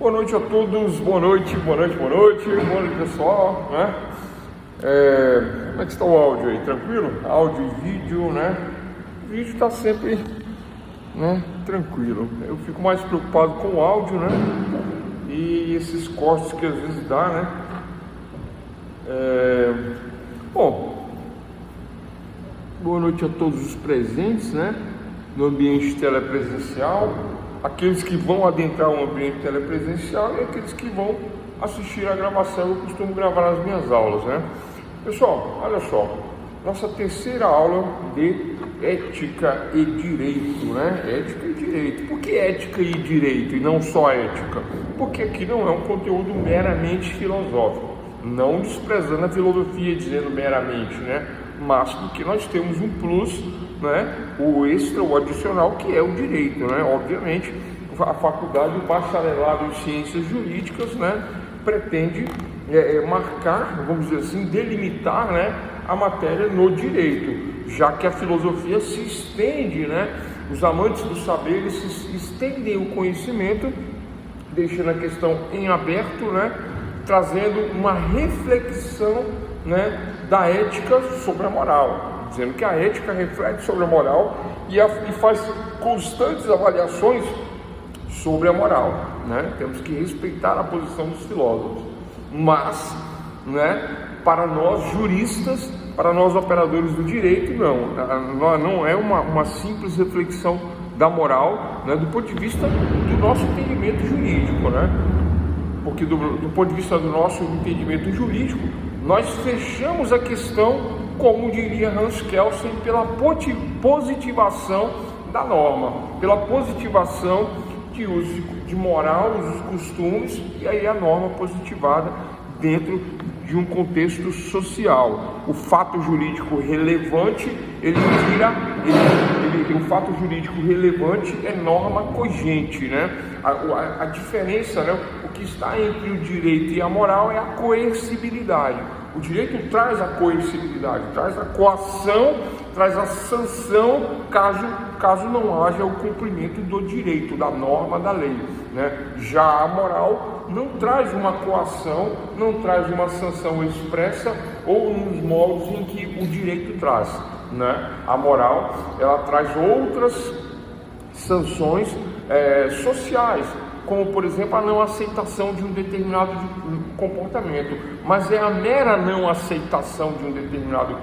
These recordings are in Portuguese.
Boa noite a todos, boa noite pessoal, né? Como é que está o áudio aí? Tranquilo? Áudio e vídeo, né? O vídeo está sempre, né, tranquilo. Eu fico mais preocupado com o áudio, né? E esses cortes que às vezes dá, né? Bom, boa noite a todos os presentes, né? No ambiente telepresencial, aqueles que vão adentrar o ambiente telepresencial e aqueles que vão assistir a gravação. Eu costumo gravar nas minhas aulas, né? Pessoal, olha só, nossa terceira aula de ética e direito, né? Ética e direito. Por que ética e direito e não só ética? Porque aqui não é um conteúdo meramente filosófico, não desprezando a filosofia dizendo meramente, né? Mas porque nós temos um plus, né? O extra, o adicional, que é o direito, né? Obviamente, a faculdade, o bacharelado em ciências jurídicas, né? Pretende marcar, vamos dizer assim, delimitar, né? A matéria no direito, já que a filosofia se estende, né? Os amantes do saber, eles se estendem o conhecimento, deixando a questão em aberto, né? Trazendo uma reflexão, né, da ética sobre a moral, dizendo que a ética reflete sobre a moral e faz constantes avaliações sobre a moral, né? Temos que respeitar a posição dos filósofos, mas, né, para nós juristas, para nós operadores do direito, não é uma simples reflexão da moral, né, do ponto de vista do nosso entendimento jurídico, né? Porque do ponto de vista do nosso entendimento jurídico, nós fechamos a questão, como diria Hans Kelsen, pela positivação da norma, pela positivação de uso de moral, os costumes, e aí a norma positivada dentro de um contexto social. O fato jurídico relevante, o fato jurídico relevante é norma cogente, né? A diferença, né? O que está entre o direito e a moral é a coercibilidade. O direito traz a coercibilidade, traz a coação, traz a sanção, caso não haja o cumprimento do direito, da norma, da lei, né? Já a moral não traz uma coação, não traz uma sanção expressa ou nos moldes em que o direito traz, né? A moral, ela traz outras sanções sociais, como por exemplo a não aceitação de um determinado comportamento, mas é a mera não aceitação de um determinado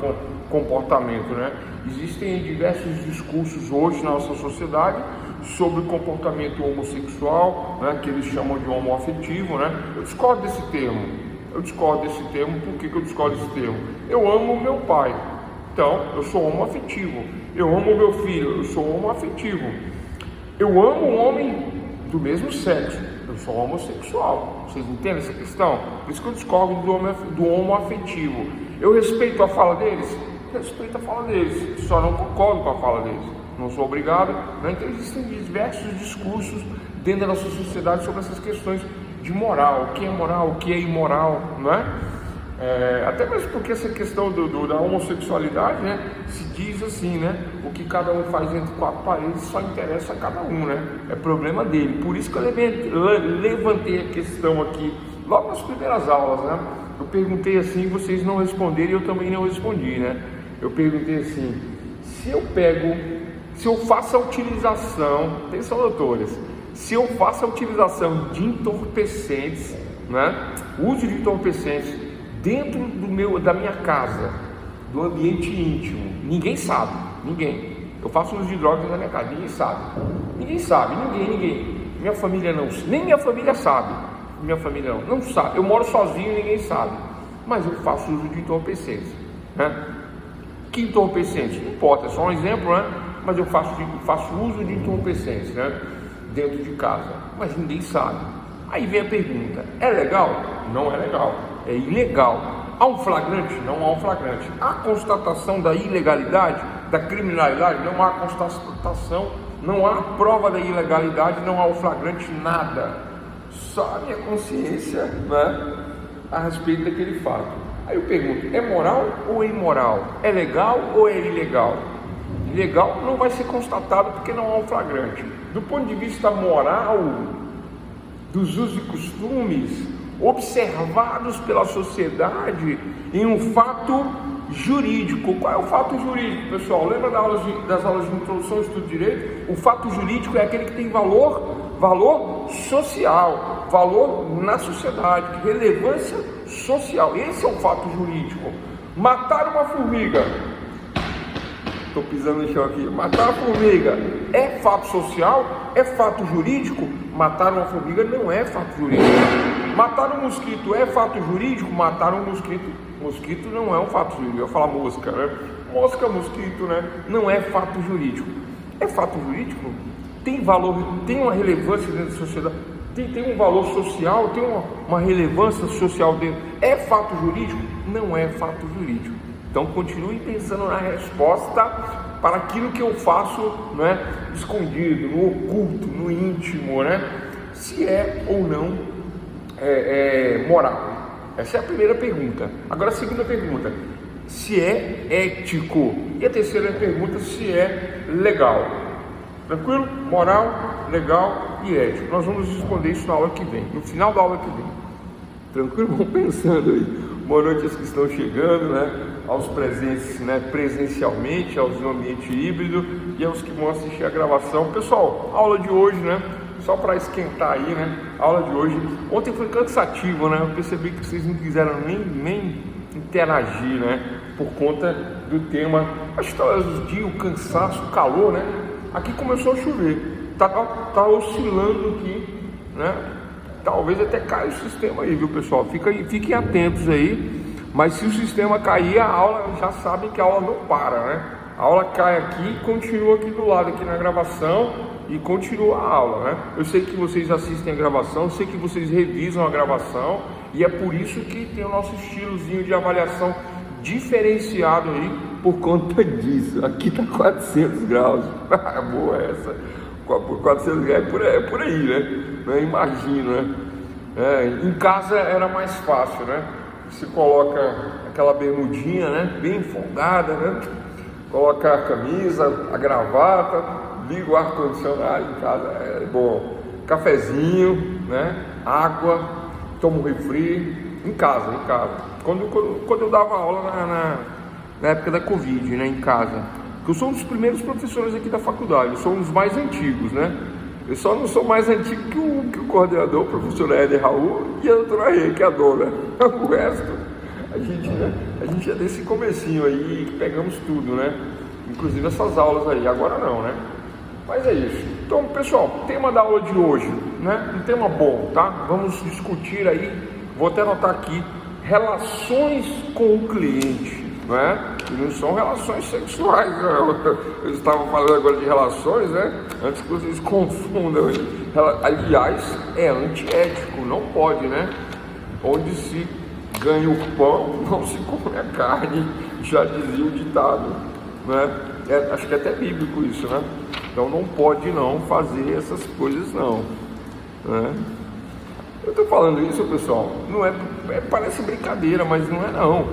comportamento, né? Existem diversos discursos hoje na nossa sociedade sobre o comportamento homossexual, né, que eles chamam de homoafetivo, né? Eu discordo desse termo. Por que eu discordo desse termo? Eu amo o meu pai, então eu sou homoafetivo. Eu amo o meu filho, eu sou homoafetivo. Eu amo um homem do mesmo sexo, eu sou homossexual. Vocês entendem essa questão? Por isso que eu discordo do homoafetivo. Eu respeito a fala deles? Respeito a fala deles, só não concordo com a fala deles. Não sou obrigado, né? Então existem diversos discursos dentro da nossa sociedade sobre essas questões de moral, o que é moral, o que é imoral, não é? Até mesmo porque essa questão da homossexualidade, né, se diz assim, né, o que cada um faz entre quatro paredes só interessa a cada um, né, é problema dele. Por isso que eu levantei a questão aqui, logo nas primeiras aulas, né, eu perguntei assim, vocês não responderam e eu também não respondi, né, eu perguntei assim, se eu faço a utilização, atenção doutores, se eu faço a utilização de entorpecentes, né, uso de entorpecentes, dentro da minha casa, do ambiente íntimo, ninguém sabe, eu faço uso de drogas na minha casa, ninguém sabe, minha família não, nem minha família sabe, não sabe, eu moro sozinho, ninguém sabe, mas eu faço uso de entorpecentes, né? Que entorpecentes? Não importa, é só um exemplo, né? Mas eu faço uso de entorpecentes, né, dentro de casa, mas ninguém sabe. Aí vem a pergunta, é legal? Não é legal, é ilegal. Há um flagrante? Não há um flagrante. Há constatação da ilegalidade, da criminalidade? Não há constatação, não há prova da ilegalidade, não há o flagrante, nada. Só a minha consciência, né, a respeito daquele fato. Aí eu pergunto, é moral ou é imoral? É legal ou é ilegal? Ilegal não vai ser constatado porque não há um flagrante. Do ponto de vista moral, dos usos e costumes observados pela sociedade em um fato jurídico. Qual é o fato jurídico, pessoal? Lembra das aulas de introdução ao estudo de direito? O fato jurídico é aquele que tem valor social, valor na sociedade, relevância social. Esse é o fato jurídico. Matar uma formiga, estou pisando no chão aqui, matar uma formiga é fato social? É fato jurídico? Matar uma formiga não é fato jurídico. Matar um mosquito é fato jurídico? Matar um mosquito não é um fato jurídico. Eu ia falar mosca, né? Mosca, mosquito, né? Não é fato jurídico. É fato jurídico? Tem valor, tem uma relevância dentro da sociedade, tem um valor social, tem uma relevância social dentro. É fato jurídico? Não é fato jurídico. Então continue pensando na resposta para aquilo que eu faço, né, escondido, no oculto, no íntimo, né? Se é ou não moral. Essa é a primeira pergunta. Agora a segunda pergunta: se é ético. E a terceira pergunta: se é legal. Tranquilo? Moral, legal e ético. Nós vamos responder isso na aula que vem, no final da aula que vem. Tranquilo? Vão pensando aí. Boa noite aos que estão chegando, né? Aos presentes, né, presencialmente, aos no ambiente híbrido e aos que vão assistir a gravação. Pessoal, aula de hoje, né? Só para esquentar aí, né? A aula de hoje. Ontem foi cansativo, né? Eu percebi que vocês não quiseram nem interagir, né? Por conta do tema. Acho que talvez os dias, o cansaço, o calor, né? Aqui começou a chover. Tá oscilando aqui, né? Talvez até caia o sistema aí, viu, pessoal? Fiquem atentos aí. Mas se o sistema cair, a aula, já sabem que a aula não para, né? A aula cai aqui e continua aqui do lado, aqui na gravação, e continua a aula, né? Eu sei que vocês assistem a gravação, eu sei que vocês revisam a gravação, e é por isso que tem o nosso estilozinho de avaliação diferenciado aí, por conta disso. Aqui tá 400 graus. Boa essa. 400 graus é por aí, né? Imagino, né? Em casa era mais fácil, né? Você coloca aquela bermudinha, né? Bem folgada, né? Coloca a camisa, a gravata, liga o ar-condicionado em casa, é bom. Cafezinho, né? Água, toma um refri, em casa. Quando eu dava aula na época da Covid, né? Em casa. Eu sou um dos primeiros professores aqui da faculdade, eu sou um dos mais antigos, né? Eu só não sou mais antigo que o coordenador, o professor Éder Raul, e a doutora Rê, que é a dona. O resto, a gente é desse comecinho aí, pegamos tudo, né? Inclusive essas aulas aí, agora não, né? Mas é isso. Então, pessoal, tema da aula de hoje, né? Um tema bom, tá? Vamos discutir aí, vou até anotar aqui, relações com o cliente, né? E não são relações sexuais, não. Eu estava falando agora de relações, né? Antes que vocês confundam. Aliás, é antiético, não pode, né? Onde se ganha o pão, não se come a carne, já dizia o ditado, né? Acho que é até bíblico isso, né? Então não pode não fazer essas coisas não, né? Eu estou falando isso, pessoal, não parece brincadeira, mas não é não.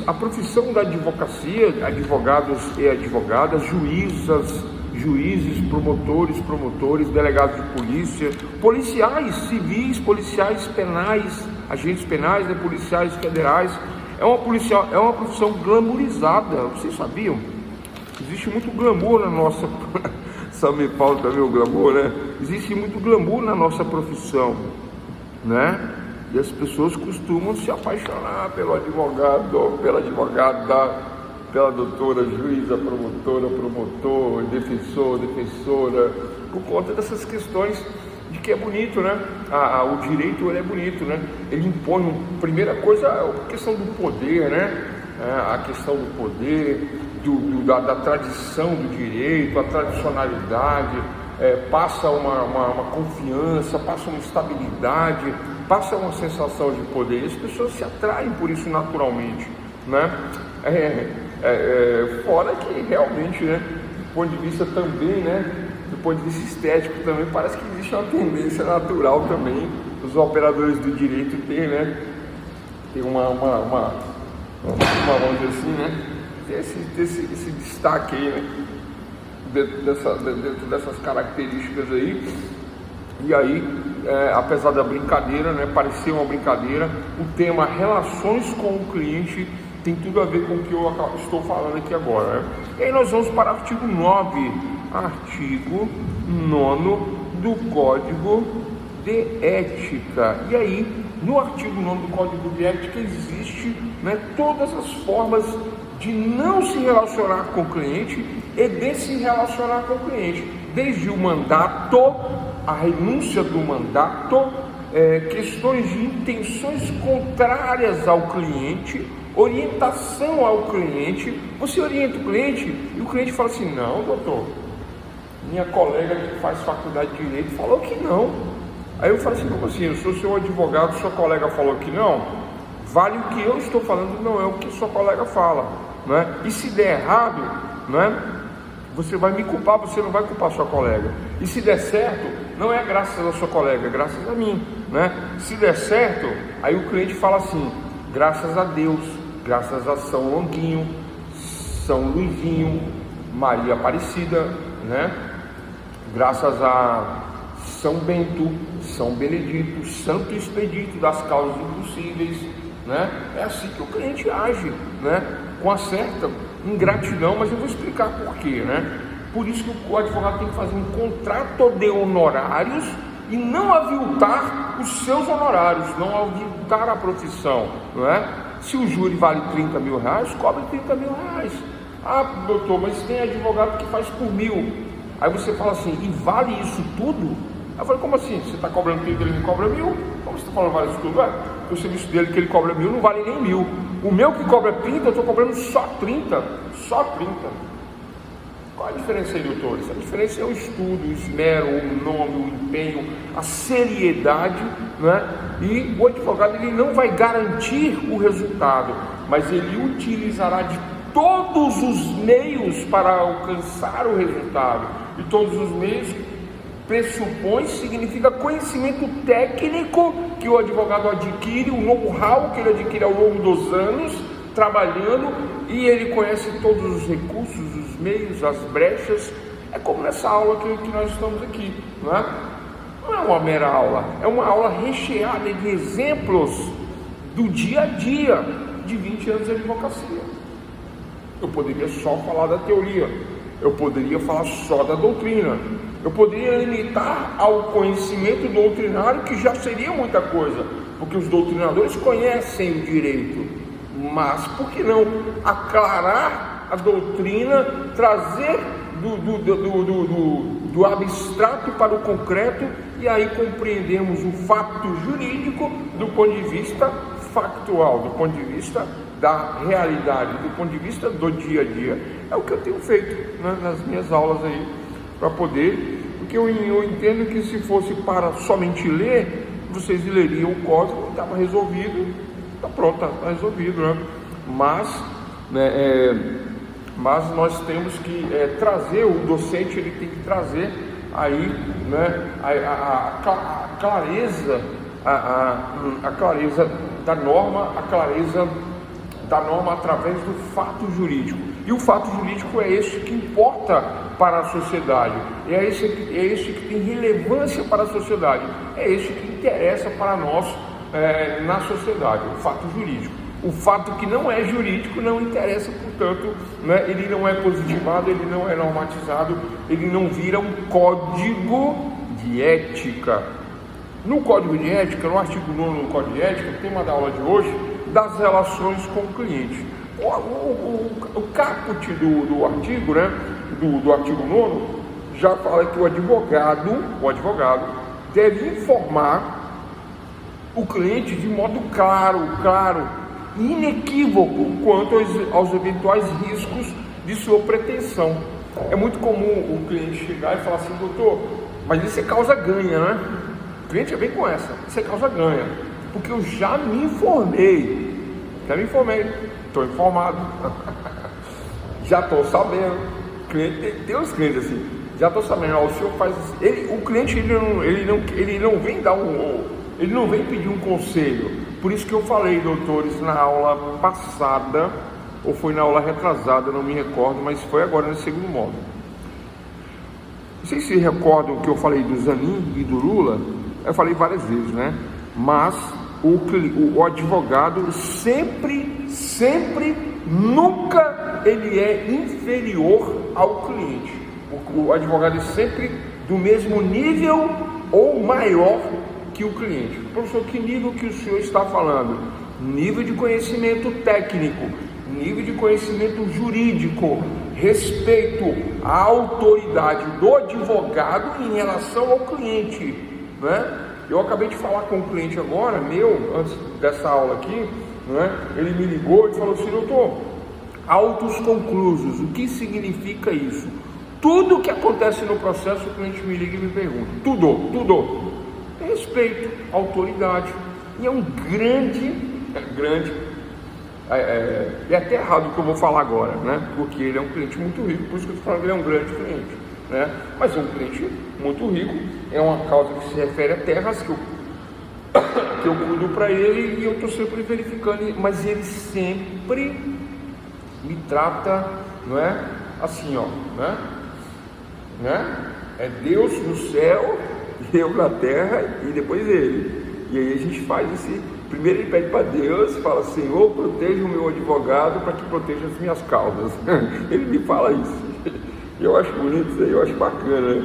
A profissão da advocacia, advogados e advogadas, juízes, promotores, delegados de polícia, policiais civis, policiais penais, agentes penais, né, policiais federais, é uma profissão glamourizada. Vocês sabiam? Existe muito glamour na nossa... Só me falta meu glamour, né? Existe muito glamour na nossa profissão, né? E as pessoas costumam se apaixonar pelo advogado, pela advogada, pela doutora, juíza, promotora, promotor, defensor, defensora, por conta dessas questões de que é bonito, né? O direito, ele é bonito, né? Ele impõe, primeira coisa, a questão do poder, né? A questão do poder, da tradição do direito, a tradicionalidade, passa uma confiança, passa uma estabilidade, passa uma sensação de poder. As pessoas se atraem por isso naturalmente, né? Fora que realmente, né, do ponto de vista também, né, do ponto de vista estético também, parece que existe uma tendência natural também dos operadores do direito ter, né, ter vamos dizer assim, né, esse destaque aí, né, dentro dessas características aí. E aí apesar da brincadeira, né, parecer uma brincadeira, o tema relações com o cliente tem tudo a ver com o que eu estou falando aqui agora, né? E aí nós vamos para o artigo 9, artigo 9 do Código de Ética. E aí, no artigo 9 do Código de Ética existe, né, todas as formas de não se relacionar com o cliente e de se relacionar com o cliente, desde o mandato, a renúncia do mandato, questões de intenções contrárias ao cliente, orientação ao cliente. Você orienta o cliente e o cliente fala assim: não, doutor, minha colega que faz faculdade de Direito falou que não. Aí eu falo assim: como assim? Eu sou seu advogado, sua colega falou que não? Vale o que eu estou falando, não é o que sua colega fala, não é? E se der errado, não é? Você vai me culpar, você não vai culpar sua colega. E se der certo, não é graças à sua colega, é graças a mim, né? Se der certo, aí o cliente fala assim: graças a Deus, graças a São Longuinho, São Luizinho, Maria Aparecida, né? Graças a São Bento, São Benedito, Santo Expedito das causas impossíveis, né? É assim que o cliente age, né? Com uma certa ingratidão, mas eu vou explicar por quê, né? Por isso que o advogado tem que fazer um contrato de honorários e não aviltar os seus honorários, não aviltar a profissão, não é? Se o júri vale 30 mil reais, cobre 30 mil reais. Ah, doutor, mas tem advogado que faz por 1.000. Aí você fala assim: e vale isso tudo? Aí eu falei: como assim? Você está cobrando 30, ele me cobra 1.000? Como você está falando vale isso tudo? O serviço dele que ele cobra 1.000 não vale nem 1.000. O meu que cobra 30, eu estou cobrando só 30. Só 30. Qual a diferença aí, doutores? A diferença é o estudo, o esmero, o nome, o empenho, a seriedade, né? E o advogado, ele não vai garantir o resultado, mas ele utilizará de todos os meios para alcançar o resultado. E todos os meios pressupõe, significa conhecimento técnico que o advogado adquire, o know-how que ele adquire ao longo dos anos trabalhando, e ele conhece todos os recursos, os meios, as brechas. É como nessa aula que nós estamos aqui, não é? Não é uma mera aula, é uma aula recheada de exemplos do dia a dia de 20 anos de advocacia. Eu poderia só falar da teoria, eu poderia falar só da doutrina, eu poderia limitar ao conhecimento doutrinário, que já seria muita coisa, porque os doutrinadores conhecem o direito. Mas por que não aclarar a doutrina, trazer do abstrato para o concreto, e aí compreendemos o fato jurídico do ponto de vista factual, do ponto de vista da realidade, do ponto de vista do dia a dia. É o que eu tenho feito, né, nas minhas aulas aí, para poder, porque eu entendo que se fosse para somente ler, vocês leriam o código, estava resolvido, está pronto, está resolvido, né? Mas nós temos que trazer, o docente ele tem que trazer aí, né, a clareza, a clareza da norma, a clareza da norma através do fato jurídico. E o fato jurídico é esse que importa para a sociedade, é esse que tem relevância para a sociedade, é esse que interessa para nós na sociedade, o fato jurídico. O fato que não é jurídico não interessa, portanto, né, ele não é positivado, ele não é normatizado, ele não vira um código de ética. No Código de Ética, no artigo 9 do Código de Ética, o tema da aula de hoje, das relações com o cliente. O caput do artigo, né, do artigo 9, já fala que o advogado deve informar o cliente de modo claro e inequívoco quanto aos eventuais riscos de sua pretensão. É muito comum o cliente chegar e falar assim: doutor, mas isso é causa ganha, né? O cliente vem com essa: isso é causa ganha, porque eu já me informei, estou informado, já estou sabendo. Tem uns clientes assim: já estou sabendo, o senhor faz isso. O cliente ele não vem dar ele não vem pedir um conselho. Por isso que eu falei, doutores, na aula passada, ou foi na aula retrasada, não me recordo, mas foi agora no segundo módulo. Não sei se recordam que eu falei do Zanin e do Lula. eu falei várias vezes, né? Mas o advogado sempre, nunca ele é inferior ao cliente. O advogado é sempre do mesmo nível ou maior que o cliente. Professor, que nível que o senhor está falando? Nível de conhecimento técnico, nível de conhecimento jurídico, respeito à autoridade do advogado em relação ao cliente, né? Eu acabei de falar com um cliente agora, antes dessa aula aqui, né? Ele me ligou e falou assim: doutor, autos conclusos, o que significa isso? Tudo que acontece no processo, o cliente me liga e me pergunta, tudo, respeito, autoridade, e é um grande, é até errado o que eu vou falar agora, né? Porque ele é um cliente muito rico, por isso que eu estou falando que ele é um grande cliente, né? Mas é um cliente muito rico, é uma causa que se refere a terras que eu cuido para ele, e eu estou sempre verificando, mas ele sempre me trata, não é? Assim, ó, né? É Deus no céu, eu na terra e depois ele. E aí a gente faz esse. Primeiro ele pede para Deus, fala: Senhor, proteja o meu advogado para que proteja as minhas causas. Ele me fala isso. Eu acho bonito isso aí, eu acho bacana, né?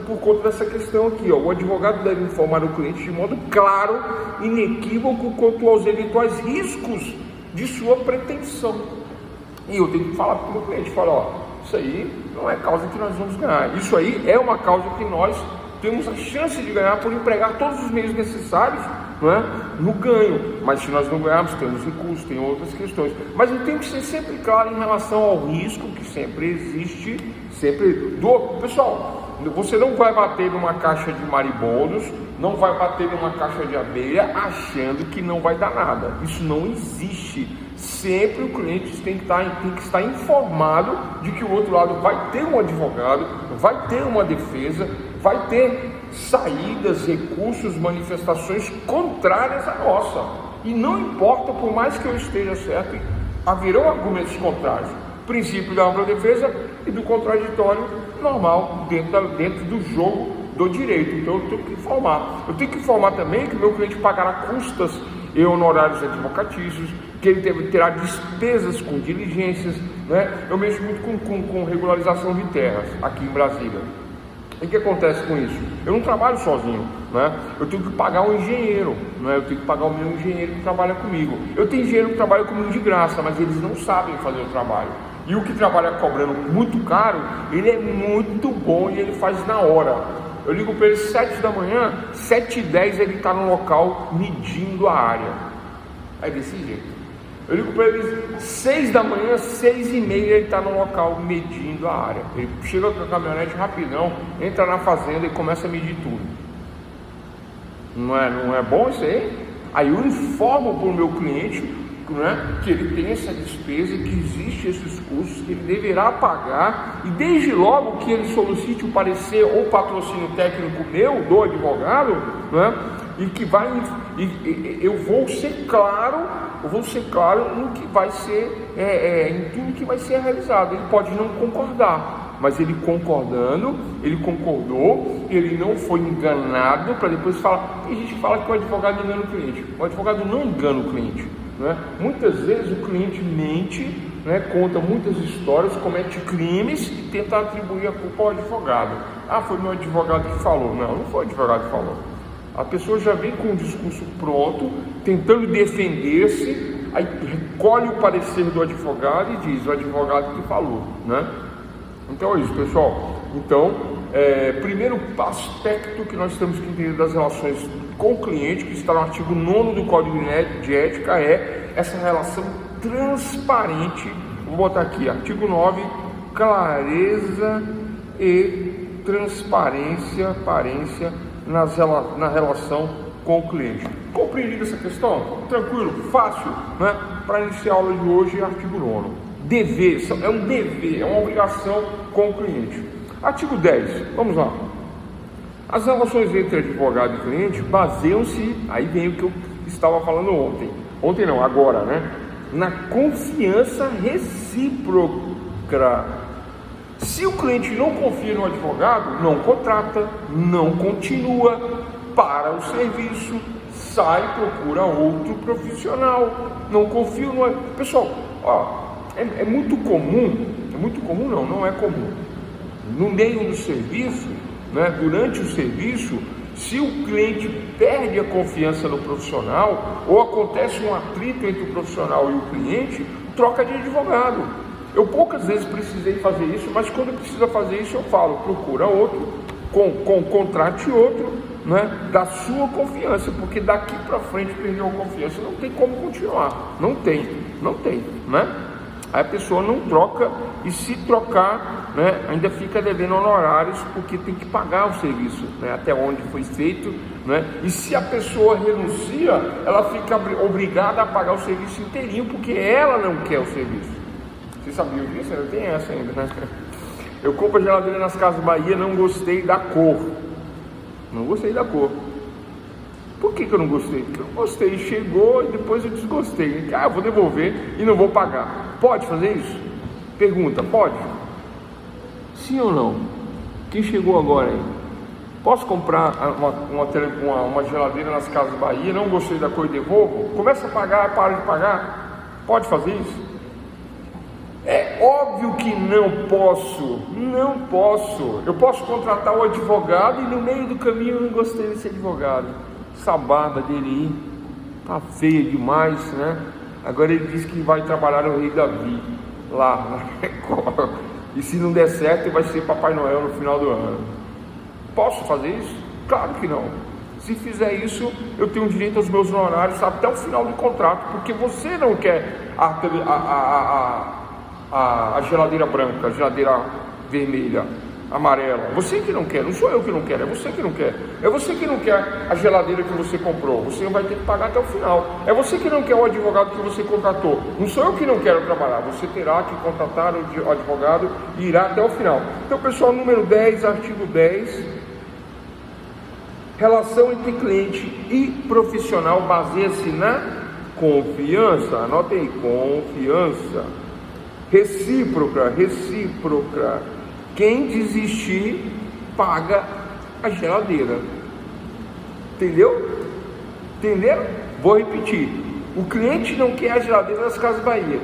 Por conta dessa questão aqui, ó, o advogado deve informar o cliente de modo claro, inequívoco quanto aos eventuais riscos de sua pretensão. E eu tenho que falar para o meu cliente, falar: ó, isso aí não é causa que nós vamos ganhar, isso aí é uma causa que nós temos a chance de ganhar por empregar todos os meios necessários, não é? No ganho. Mas se nós não ganharmos, temos recursos, tem outras questões. Mas eu tenho que ser sempre claro em relação ao risco que sempre existe, Pessoal, você não vai bater numa caixa de maribondos, não vai bater numa caixa de abelha achando que não vai dar nada. Isso não existe. Sempre o cliente tem que estar informado de que o outro lado vai ter um advogado, vai ter uma defesa, vai ter saídas, recursos, manifestações contrárias à nossa. E não importa, por mais que eu esteja certo, haverão argumentos contrários. Princípio da ampla defesa e do contraditório normal dentro do jogo do direito. Então eu tenho que informar. Eu tenho que informar também que o meu cliente pagará custas e honorários advocatícios, que ele terá despesas com diligências, né? Eu mexo muito com regularização de terras aqui em Brasília. E o que acontece com isso? Eu não trabalho sozinho, né? Eu tenho que pagar um engenheiro, né? Eu tenho que pagar o meu engenheiro que trabalha comigo. Eu tenho engenheiro que trabalha comigo de graça, mas eles não sabem fazer o trabalho. E o que trabalha cobrando muito caro, ele é muito bom e ele faz na hora. Eu ligo para ele 7 da manhã, 7h10 ele está no local medindo a área. É desse jeito. Eu ligo para ele 6 da manhã, 6h30 ele está no local medindo a área. Ele chega com a caminhonete rapidão, entra na fazenda e começa a medir tudo. Não é bom isso aí? Aí eu informo para o meu cliente, né, que ele tem essa despesa, que existe esses custos, que ele deverá pagar, e desde logo que ele solicite o parecer ou patrocínio técnico meu, do advogado, né, e que eu vou ser claro no que vai ser, em tudo que vai ser realizado. Ele pode não concordar, mas ele concordando, ele concordou, ele não foi enganado, para depois falar. Tem gente que fala que o advogado engana o cliente. O advogado não engana o cliente, né? Muitas vezes o cliente mente, né, conta muitas histórias, comete crimes e tenta atribuir a culpa ao advogado. Ah, foi meu advogado que falou. Não foi o advogado que falou. A pessoa já vem com o discurso pronto, tentando defender-se, aí recolhe o parecer do advogado e diz: o advogado que falou, né? Então é isso, pessoal. Então, primeiro aspecto que nós temos que entender das relações com o cliente, que está no artigo 9º do Código de Ética, é essa relação transparente. Vou botar aqui, artigo 9, clareza e transparência, na relação com o cliente. Compreendido essa questão? Tranquilo, fácil, né? Para iniciar a aula de hoje, artigo 9º. Dever, é um dever, é uma obrigação com o cliente. Artigo 10, vamos lá. As relações entre advogado e cliente baseiam-se, aí vem o que eu estava falando agora, né? Na confiança recíproca, Se o cliente não confia no advogado, não contrata, não continua, para o serviço, sai, procura outro profissional. Não confia no... Pessoal, é muito comum, não é comum. No meio do serviço, né, durante o serviço, se o cliente perde a confiança no profissional, ou acontece um atrito entre o profissional e o cliente, troca de advogado. Eu poucas vezes precisei fazer isso, mas quando precisa fazer isso eu falo, procura outro, contrate outro, né, da sua confiança, porque daqui para frente perdeu a confiança, não tem como continuar, não tem, né? Aí a pessoa não troca, e se trocar, né, ainda fica devendo honorários, porque tem que pagar o serviço, né, até onde foi feito, né? E se a pessoa renuncia, ela fica obrigada a pagar o serviço inteirinho, porque ela não quer o serviço. Você sabia disso? Não tem essa ainda, né? Eu compro a geladeira nas Casas Bahia, não gostei da cor. Por que eu não gostei? Porque eu gostei, chegou e depois eu desgostei. Eu vou devolver e não vou pagar. Pode fazer isso? Pergunta, pode? Sim ou não? Quem chegou agora aí? Posso comprar uma geladeira nas Casas Bahia, não gostei da cor e devolvo? Começa a pagar, para de pagar? Pode fazer isso? É óbvio que não posso. Eu posso contratar o advogado e no meio do caminho eu não gostei desse advogado. Essa barba dele aí tá feia demais, né? Agora ele diz que vai trabalhar no Rei Davi, lá na Record. E se não der certo, vai ser Papai Noel no final do ano. Posso fazer isso? Claro que não. Se fizer isso, eu tenho direito aos meus honorários até o final do contrato, porque você não quer a geladeira branca, a geladeira vermelha, amarela. Você que não quer, não sou eu que não quero, é você que não quer. É você que não quer a geladeira que você comprou, você vai ter que pagar até o final. É você que não quer o advogado que você contratou, não sou eu que não quero trabalhar, você terá que contratar o advogado e irá até o final. Então, pessoal, número 10, artigo 10, relação entre cliente e profissional baseia-se na confiança. Anote aí, confiança. Recíproca. Quem desistir, paga a geladeira. Entenderam? Vou repetir. O cliente não quer a geladeira das Casas Bahia,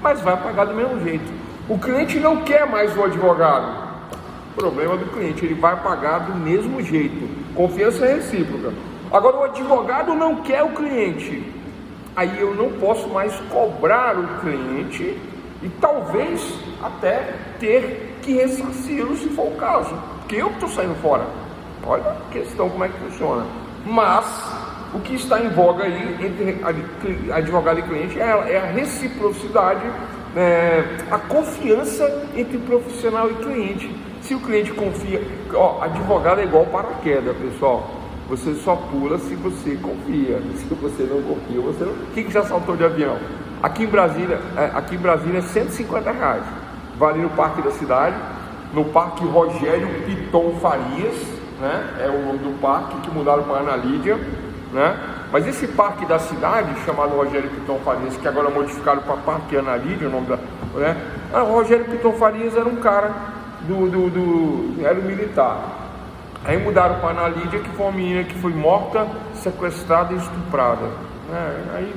mas vai pagar do mesmo jeito. O cliente não quer mais o advogado. Problema do cliente, ele vai pagar do mesmo jeito. Confiança recíproca. Agora, o advogado não quer o cliente. Aí eu não posso mais cobrar o cliente e talvez até ter que ressarci-lo se for o caso, porque eu estou saindo fora. Olha a questão, como é que funciona. Mas o que está em voga aí entre advogado e cliente é a reciprocidade, a confiança entre profissional e cliente. Se o cliente confia, advogado é igual paraquedas, pessoal. Você só pula se você confia. Se você não confia, você não... Quem que já saltou de avião? Aqui em Brasília é R$150. Vale no Parque da Cidade, no Parque Rogério Piton Farias, né? É o nome do parque que mudaram para Ana Lídia, né? Mas esse Parque da Cidade, chamado Rogério Piton Farias, que agora modificaram para Parque Ana Lídia, o nome da... né? O Rogério Piton Farias era um cara era um militar. Aí mudaram para Ana Lídia, que foi uma menina que foi morta, sequestrada e estuprada, né? Aí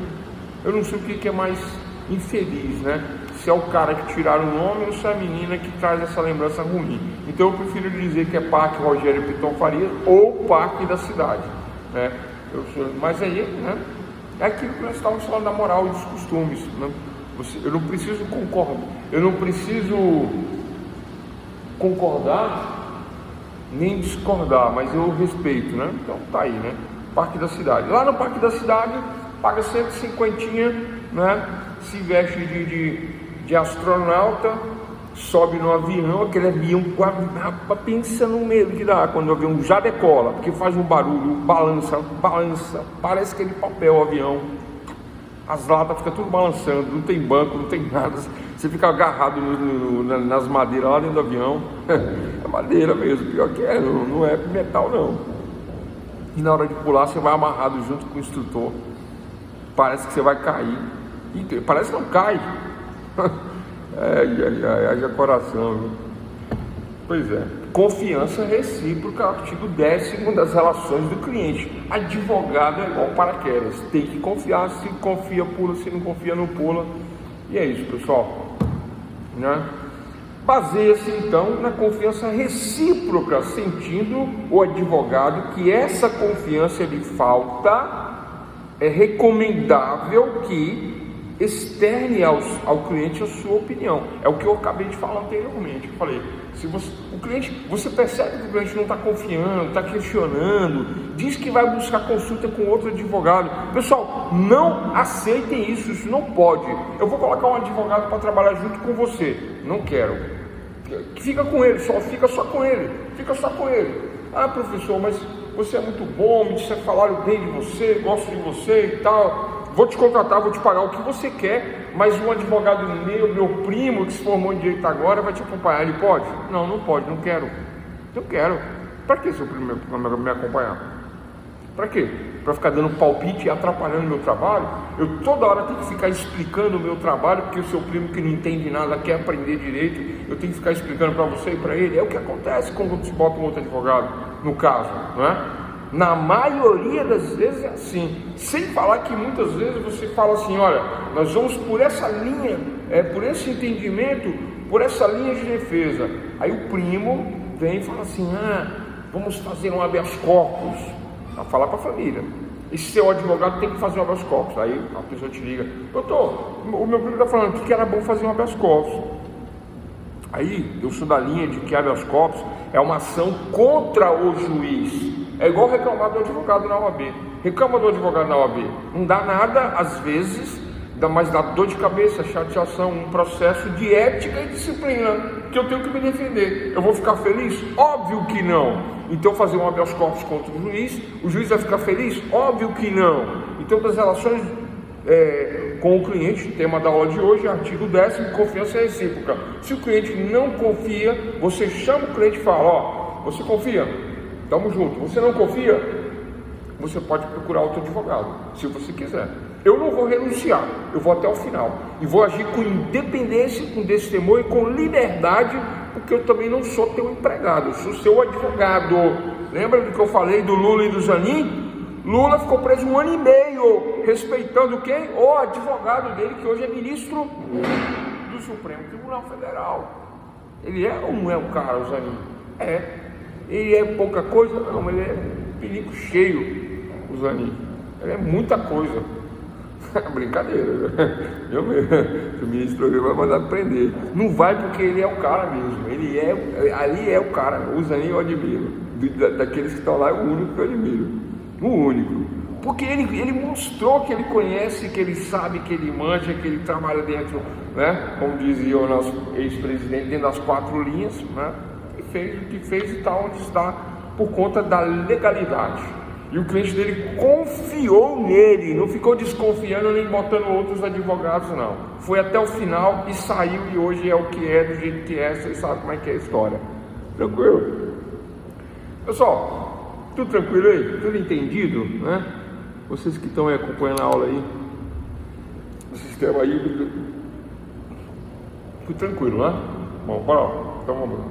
eu não sei o que é mais infeliz, né? Se é o cara que tiraram o nome ou se é a menina que traz essa lembrança ruim. Então eu prefiro dizer que é Parque Rogério Piton Farias ou Parque da Cidade, né? Mas aí, né, é aquilo que nós estávamos falando da moral e dos costumes, né? Eu não preciso concordar nem discordar, mas eu respeito, né? Então tá aí, né? Parque da Cidade. Lá no Parque da Cidade paga 150, né? Se veste de astronauta, sobe no avião, aquele avião, pensa no medo que dá quando o avião já decola, porque faz um barulho, balança, parece aquele papel o avião, as latas ficam tudo balançando, não tem banco, não tem nada, você fica agarrado nas madeiras lá dentro do avião, é madeira mesmo, pior que é, não é metal não, e na hora de pular você vai amarrado junto com o instrutor, parece que você vai cair, parece que não cai, Haja coração, viu? Pois é. Confiança recíproca, artigo 10º das relações do cliente. Advogado é igual paraquedas, tem que confiar, se confia pula, se não confia não pula. E é isso, pessoal, né? Baseia-se então na confiança recíproca, sentindo o advogado que essa confiança lhe falta, é recomendável que externe ao cliente a sua opinião. É o que eu acabei de falar anteriormente. Eu falei, se você percebe que o cliente não está confiando, está questionando, diz que vai buscar consulta com outro advogado. Pessoal, não aceitem isso não pode. Eu vou colocar um advogado para trabalhar junto com você. Não quero. Fica com ele, fica só com ele. Ah, professor, mas você é muito bom, me disseram, falaram bem de você, gosto de você e tal. Vou te contratar, vou te pagar o que você quer, mas um advogado meu primo, que se formou em direito agora, vai te acompanhar. Ele pode? Não pode, não quero. Para que seu primo me acompanhar? Para quê? Para ficar dando palpite e atrapalhando o meu trabalho? Eu toda hora tenho que ficar explicando o meu trabalho, porque o seu primo que não entende nada quer aprender direito, eu tenho que ficar explicando para você e para ele. É o que acontece quando se bota um outro advogado, no caso, não é? Na maioria das vezes é assim, sem falar que muitas vezes você fala assim, olha, nós vamos por essa linha, por esse entendimento, por essa linha de defesa. Aí o primo vem e fala assim, vamos fazer um habeas corpus, a falar para a família. Esse seu advogado tem que fazer um habeas corpus. Aí a pessoa te liga, doutor, o meu primo está falando que era bom fazer um habeas corpus. Aí eu sou da linha de que habeas corpus é uma ação contra o juiz. É igual reclamar do advogado na OAB. Reclama do advogado na OAB. Não dá nada, às vezes, mas dá dor de cabeça, chateação, um processo de ética e disciplina, que eu tenho que me defender. Eu vou ficar feliz? Óbvio que não. Então fazer um habeas corpus contra o juiz vai ficar feliz? Óbvio que não. Então das relações com o cliente, tema da aula de hoje, artigo 10º, confiança recíproca. Se o cliente não confia, você chama o cliente e fala, você confia? Tamo junto. Você não confia? Você pode procurar outro advogado, se você quiser. Eu não vou renunciar, eu vou até o final. E vou agir com independência, com destemor e com liberdade, porque eu também não sou teu empregado, eu sou seu advogado. Lembra do que eu falei do Lula e do Zanin? Lula ficou preso 1 ano e meio, respeitando quem? O advogado dele, que hoje é ministro do Supremo Tribunal Federal. Ele é ou não é o cara, o Zanin? Ele é pouca coisa? Não, mas ele é um perigo cheio, o Zanin. Ele é muita coisa. Brincadeira, eu mesmo. O ministro vai mandar prender. Não vai porque ele é o cara mesmo. Ali é o cara. O Zanin eu admiro. Daqueles que estão lá, é o único que eu admiro. O único. Porque ele mostrou que ele conhece, que ele sabe, que ele manja, que ele trabalha dentro, né? Como dizia o nosso ex-presidente, dentro das 4 linhas, né? Fez o que fez e está onde está por conta da legalidade. E o cliente dele confiou nele, não ficou desconfiando nem botando outros advogados, não. Foi até o final e saiu, e hoje é o que é, do jeito que é. Vocês sabem como é que é a história. Tranquilo? Pessoal, tudo tranquilo aí? Tudo entendido, né? Vocês que estão aí acompanhando a aula aí, o sistema híbrido, tudo tranquilo, né? Bom, bora lá. Então vamos lá.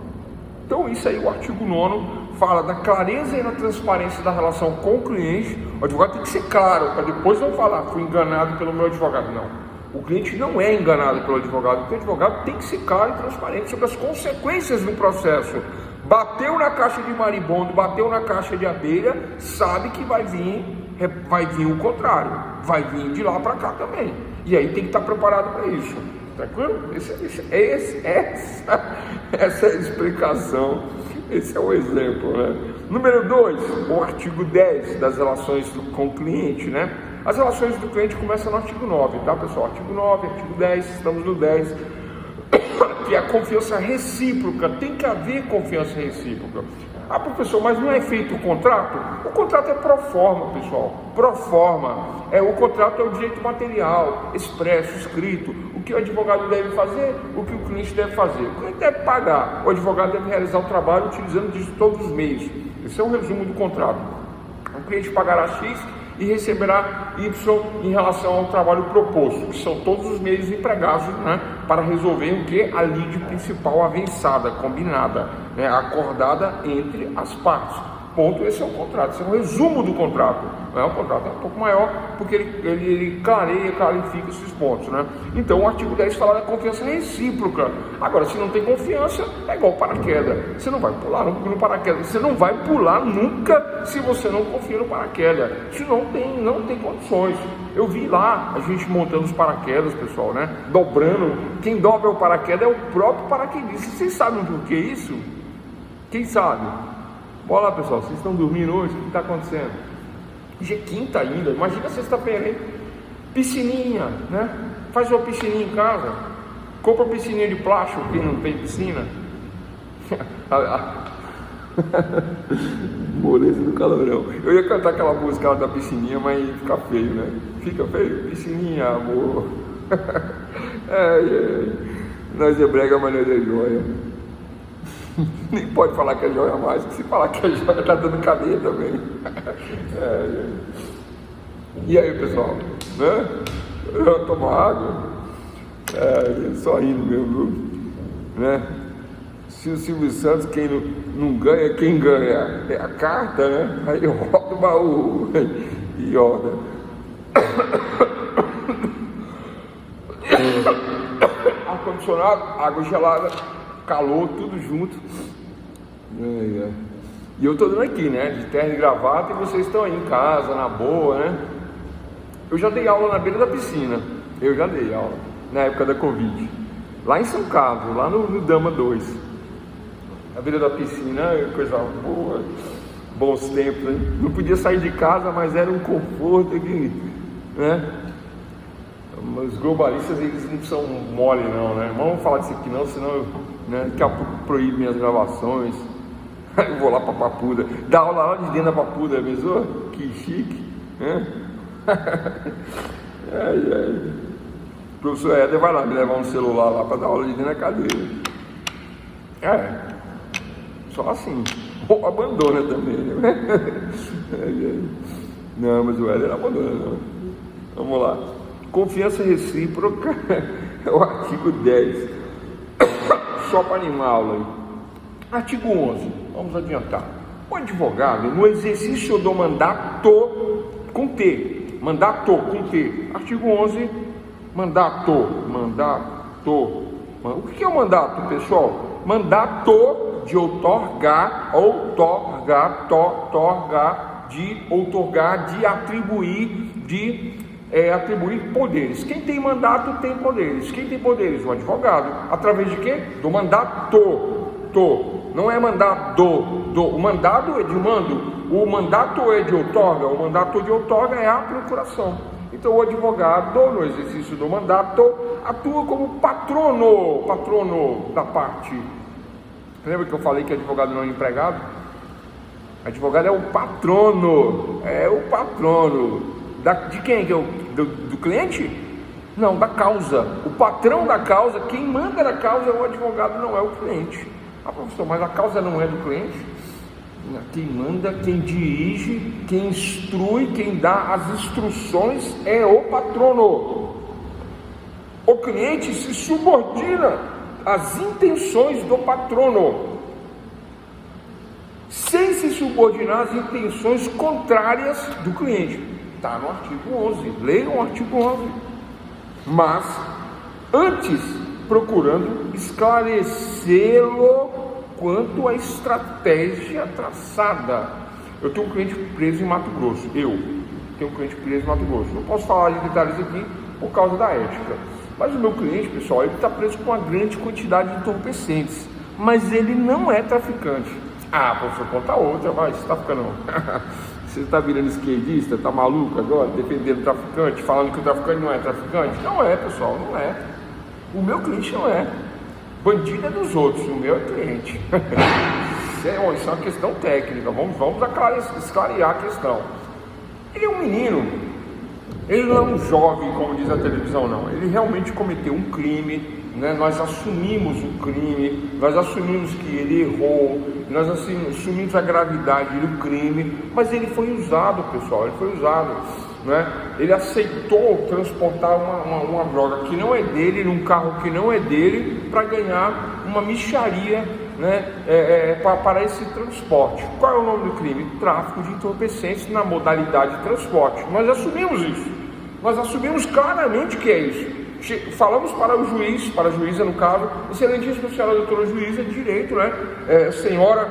Então isso aí, o artigo 9º fala da clareza e da transparência da relação com o cliente. O advogado tem que ser claro, para depois não falar, fui enganado pelo meu advogado. Não, o cliente não é enganado pelo advogado, porque o advogado tem que ser claro e transparente sobre as consequências do processo. Bateu na caixa de marimbondo, bateu na caixa de abelha, sabe que vai vir o contrário, vai vir de lá para cá também. E aí tem que estar preparado para isso. Tranquilo? Essa é a explicação, esse é o exemplo, né? Número 2, o artigo 10 das relações com o cliente, né? As relações do cliente começam no artigo 9, tá, pessoal? Artigo 9, artigo 10, estamos no 10, que é a confiança recíproca. Tem que haver confiança recíproca. Ah, professor, mas não é feito o contrato? O contrato é pro forma, pessoal. Pro forma. O contrato é o direito material, expresso, escrito. O que o advogado deve fazer, o que o cliente deve fazer. O cliente deve pagar, o advogado deve realizar o trabalho utilizando de todos os meios. Esse é o resumo do contrato. O cliente pagará X e receberá Y em relação ao trabalho proposto, que são todos os meios empregados, né, para resolver o que? A lide principal avançada, combinada, né, acordada entre as partes. Ponto, esse é o contrato, esse é o resumo do contrato. Não é um contrato, é um pouco maior, porque ele clarifica esses pontos, né? Então o artigo 10 fala da confiança recíproca. Agora, se não tem confiança, é igual paraquedas. Você não vai pular no paraquedas, você não vai pular nunca se você não confia no paraquedas. Isso não tem condições. Eu vi lá a gente montando os paraquedas, pessoal, né? Dobrando. Quem dobra o paraquedas é o próprio paraquedista. Vocês sabem por que isso? Quem sabe? Bora lá, pessoal, vocês estão dormindo hoje? O que está acontecendo? Hoje é quinta ainda, imagina sexta-feira, hein? Piscininha, né? Faz uma piscininha em casa, compra uma piscininha de plástico, quem não tem piscina. Moleza do calorão. Eu ia cantar aquela música lá da piscininha, mas fica feio, né? Fica feio? Piscininha, amor. Nós é brega, mas nós é joia. Nem pode falar que é joia mais, que se falar que é joia tá dando cadeia também. E aí, pessoal, né? Toma água. Só indo mesmo, né? Se o Silvio Santos, quem não ganha, quem ganha é a carta, né? Aí roda o baú e roda. Ar-condicionado, água gelada, calor, tudo junto. E eu tô dando aqui, né, de terno e gravata, e vocês estão aí em casa, na boa, né? Eu já dei aula na beira da piscina. Eu já dei aula na época da Covid, lá em São Carlos, lá no Dama 2, na beira da piscina, coisa boa, bons tempos, né? Não podia sair de casa, mas era um conforto aqui, né? Os globalistas, eles não são mole não, né? Mas vamos falar disso aqui não, senão eu, né, daqui a pouco proíbe minhas gravações. Eu vou lá pra Papuda, dar aula lá de dentro da Papuda, pensou? Que chique, né? O professor Éder vai lá me levar um celular lá para dar aula de dentro da cadeira. Só assim. Ou abandona também, né? Não, mas o Éder não abandona não. Vamos lá. Confiança recíproca é o artigo 10. Só para animar a aula aí. Artigo 11. Vamos adiantar. O advogado, no exercício do mandato com T, mandato com T. Artigo 11. Mandato. O que é o mandato, pessoal? Mandato de outorgar, de atribuir, atribuir poderes. Quem tem mandato tem poderes. Quem tem poderes? O advogado. Através de quê? Do mandato. Não é mandado. O mandado é de mando. O mandato é de outorga. O mandato de outorga é a procuração. Então o advogado, no exercício do mandato, atua como patrono da parte. Lembra que eu falei que advogado não é empregado? Advogado é o patrono. De quem? Do cliente? Não, da causa. O patrão da causa, quem manda na causa é o advogado, não é o cliente. Ah, professor, mas a causa não é do cliente? Quem manda, quem dirige, quem instrui, quem dá as instruções é o patrono. O cliente se subordina às intenções do patrono, sem se subordinar às intenções contrárias do cliente. Está no artigo 11, leiam o artigo 11. Mas, antes, procurando esclarecê-lo quanto à estratégia traçada. Eu tenho um cliente preso em Mato Grosso. Não posso falar de detalhes aqui por causa da ética. Mas o meu cliente, pessoal, ele está preso com uma grande quantidade de entorpecentes. Mas ele não é traficante. Ah, professor, conta outra, vai, você está ficando... Você está virando esquerdista, está maluco agora, defendendo o traficante, falando que o traficante não é traficante? Não é, pessoal, não é. O meu cliente não é. Bandido é dos outros, o meu é cliente. Isso é uma questão técnica, vamos esclarear a questão. Ele é um menino, ele não é um jovem, como diz a televisão, não. Ele realmente cometeu um crime, né, nós assumimos o crime, nós assumimos que ele errou, nós assumimos a gravidade do crime, mas ele foi usado, pessoal, ele foi usado, né? Ele aceitou transportar uma droga que não é dele, num carro que não é dele, para ganhar uma mixaria, né, para esse transporte. Qual é o nome do crime? Tráfico de entorpecentes na modalidade de transporte. Nós assumimos isso, nós assumimos claramente que é isso. Falamos para o juiz, para a juíza no caso, excelentíssima senhora doutora juíza de direito, né, senhora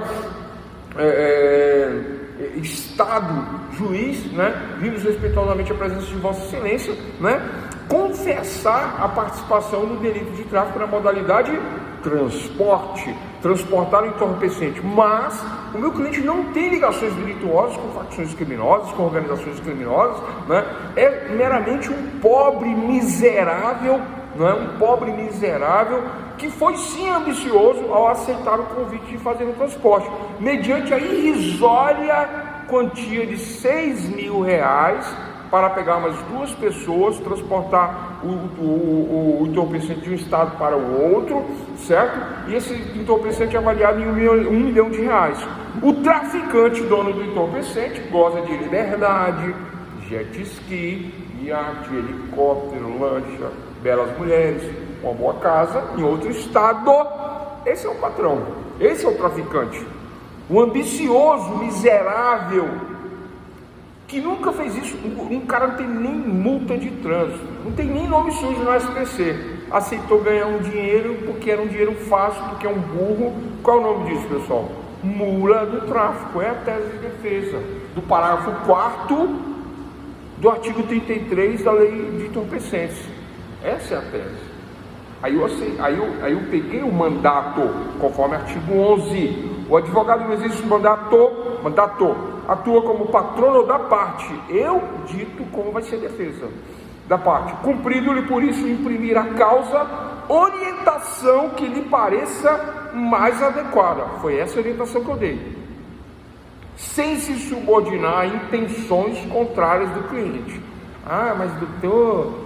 Estado juiz, né, vimos respeitosamente a presença de Vossa Excelência, né, confessar a participação no delito de tráfico na modalidade transporte, transportar o entorpecente, mas o meu cliente não tem ligações delituosas com facções criminosas, com organizações criminosas, né? É meramente um pobre miserável, né? Um pobre miserável que foi sim ambicioso ao aceitar o convite de fazer o transporte, mediante a irrisória quantia de R$6.000 para pegar mais 2 pessoas, transportar o entorpecente de um estado para o outro, certo? E esse entorpecente é avaliado em R$1 milhão. O traficante, dono do entorpecente, goza de liberdade, jet ski, iate, helicóptero, lancha, belas mulheres, uma boa casa em outro estado. Esse é o patrão, esse é o traficante. O ambicioso, miserável, que nunca fez isso, um cara não tem nem multa de trânsito, não tem nem nome sujo no SPC, aceitou ganhar um dinheiro porque era um dinheiro fácil, porque é um burro. Qual é o nome disso, pessoal? Mula do tráfico. É a tese de defesa do parágrafo 4º do artigo 33 da lei de entorpecentes. Essa é a tese. Aí eu peguei o mandato, conforme artigo 11, o advogado não existe mandato, atua como patrono da parte, eu dito como vai ser a defesa da parte, cumprindo-lhe por isso imprimir a causa orientação que lhe pareça mais adequada. Foi essa a orientação que eu dei, sem se subordinar a intenções contrárias do cliente. Ah, mas doutor,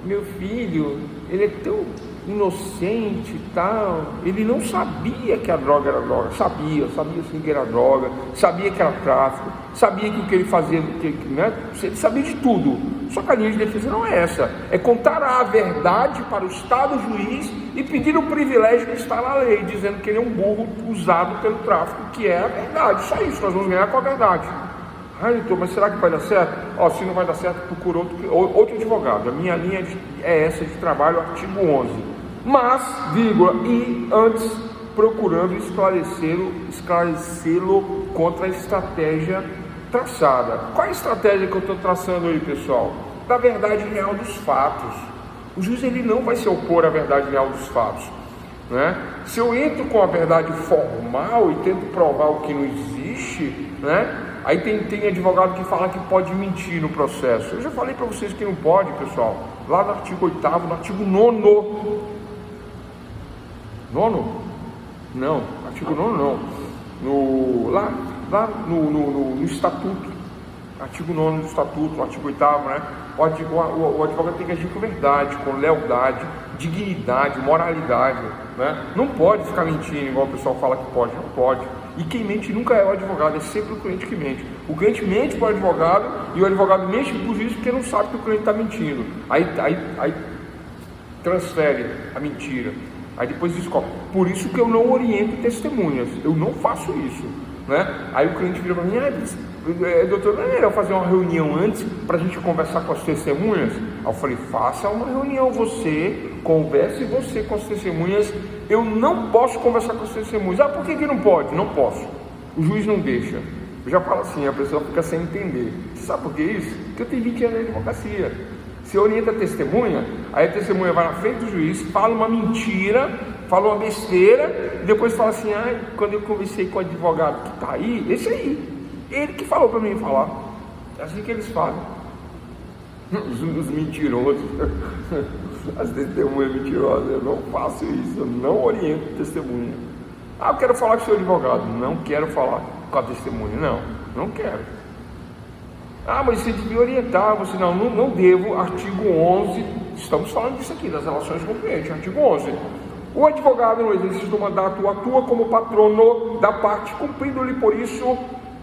meu filho, ele é tão inocente e tal, ele não sabia que a droga era droga, sabia sim que era droga, sabia que era tráfico, sabia que o que ele fazia, né? Ele sabia de tudo. Só que a linha de defesa não é essa, é contar a verdade para o Estado juiz e pedir o privilégio que está na lei, dizendo que ele é um burro usado pelo tráfico, que é a verdade. Só isso, nós vamos ganhar com a verdade. Ah, doutor, mas será que vai dar certo? Se não vai dar certo, procura outro advogado. A minha linha é essa de trabalho, artigo 11. Mas, vírgula, e antes procurando esclarecê-lo contra a estratégia traçada. Qual é a estratégia que eu estou traçando aí, pessoal? Da verdade real dos fatos. O juiz ele não vai se opor à verdade real dos fatos, né? Se eu entro com a verdade formal e tento provar o que não existe, né? Aí tem advogado que fala que pode mentir no processo. Eu já falei para vocês que não pode, pessoal. Lá no artigo 8º, no artigo 9º. Não, artigo 9º não. Lá no estatuto, artigo 9º do estatuto, no artigo 8º, né? O advogado tem que agir com verdade, com lealdade, dignidade, moralidade, né? Não pode ficar mentindo, igual o pessoal fala que pode, não pode. E quem mente nunca é o advogado, é sempre o cliente que mente. O cliente mente para o advogado e o advogado mente para o juiz porque não sabe que o cliente está mentindo. Aí transfere a mentira. Aí depois descobre. Por isso que eu não oriento testemunhas, eu não faço isso, né? Aí o cliente vira para mim, doutor, não é melhor fazer uma reunião antes para a gente conversar com as testemunhas? Aí eu falei, faça uma reunião, converse você com as testemunhas. Eu não posso conversar com as testemunhas. Por que não pode? Não posso, o juiz não deixa. Eu já falo assim, a pessoa fica sem entender. Você sabe por que isso? Porque eu tenho 20 anos de advocacia. Você orienta a testemunha, aí a testemunha vai na frente do juiz, fala uma mentira, fala uma besteira, e depois fala assim, quando eu conversei com o advogado que está aí, esse aí, ele que falou para mim falar. É assim que eles falam. Os mentirosos, as testemunhas mentirosas. Eu não faço isso, eu não oriento testemunha. Eu quero falar com o seu advogado. Não quero falar com a testemunha, não quero. Mas você devia orientar, você não devo, artigo 11 Estamos falando disso aqui, das relações com o cliente, artigo 11. O advogado, no exercício do mandato, atua como patrono da parte, cumprindo-lhe, por isso,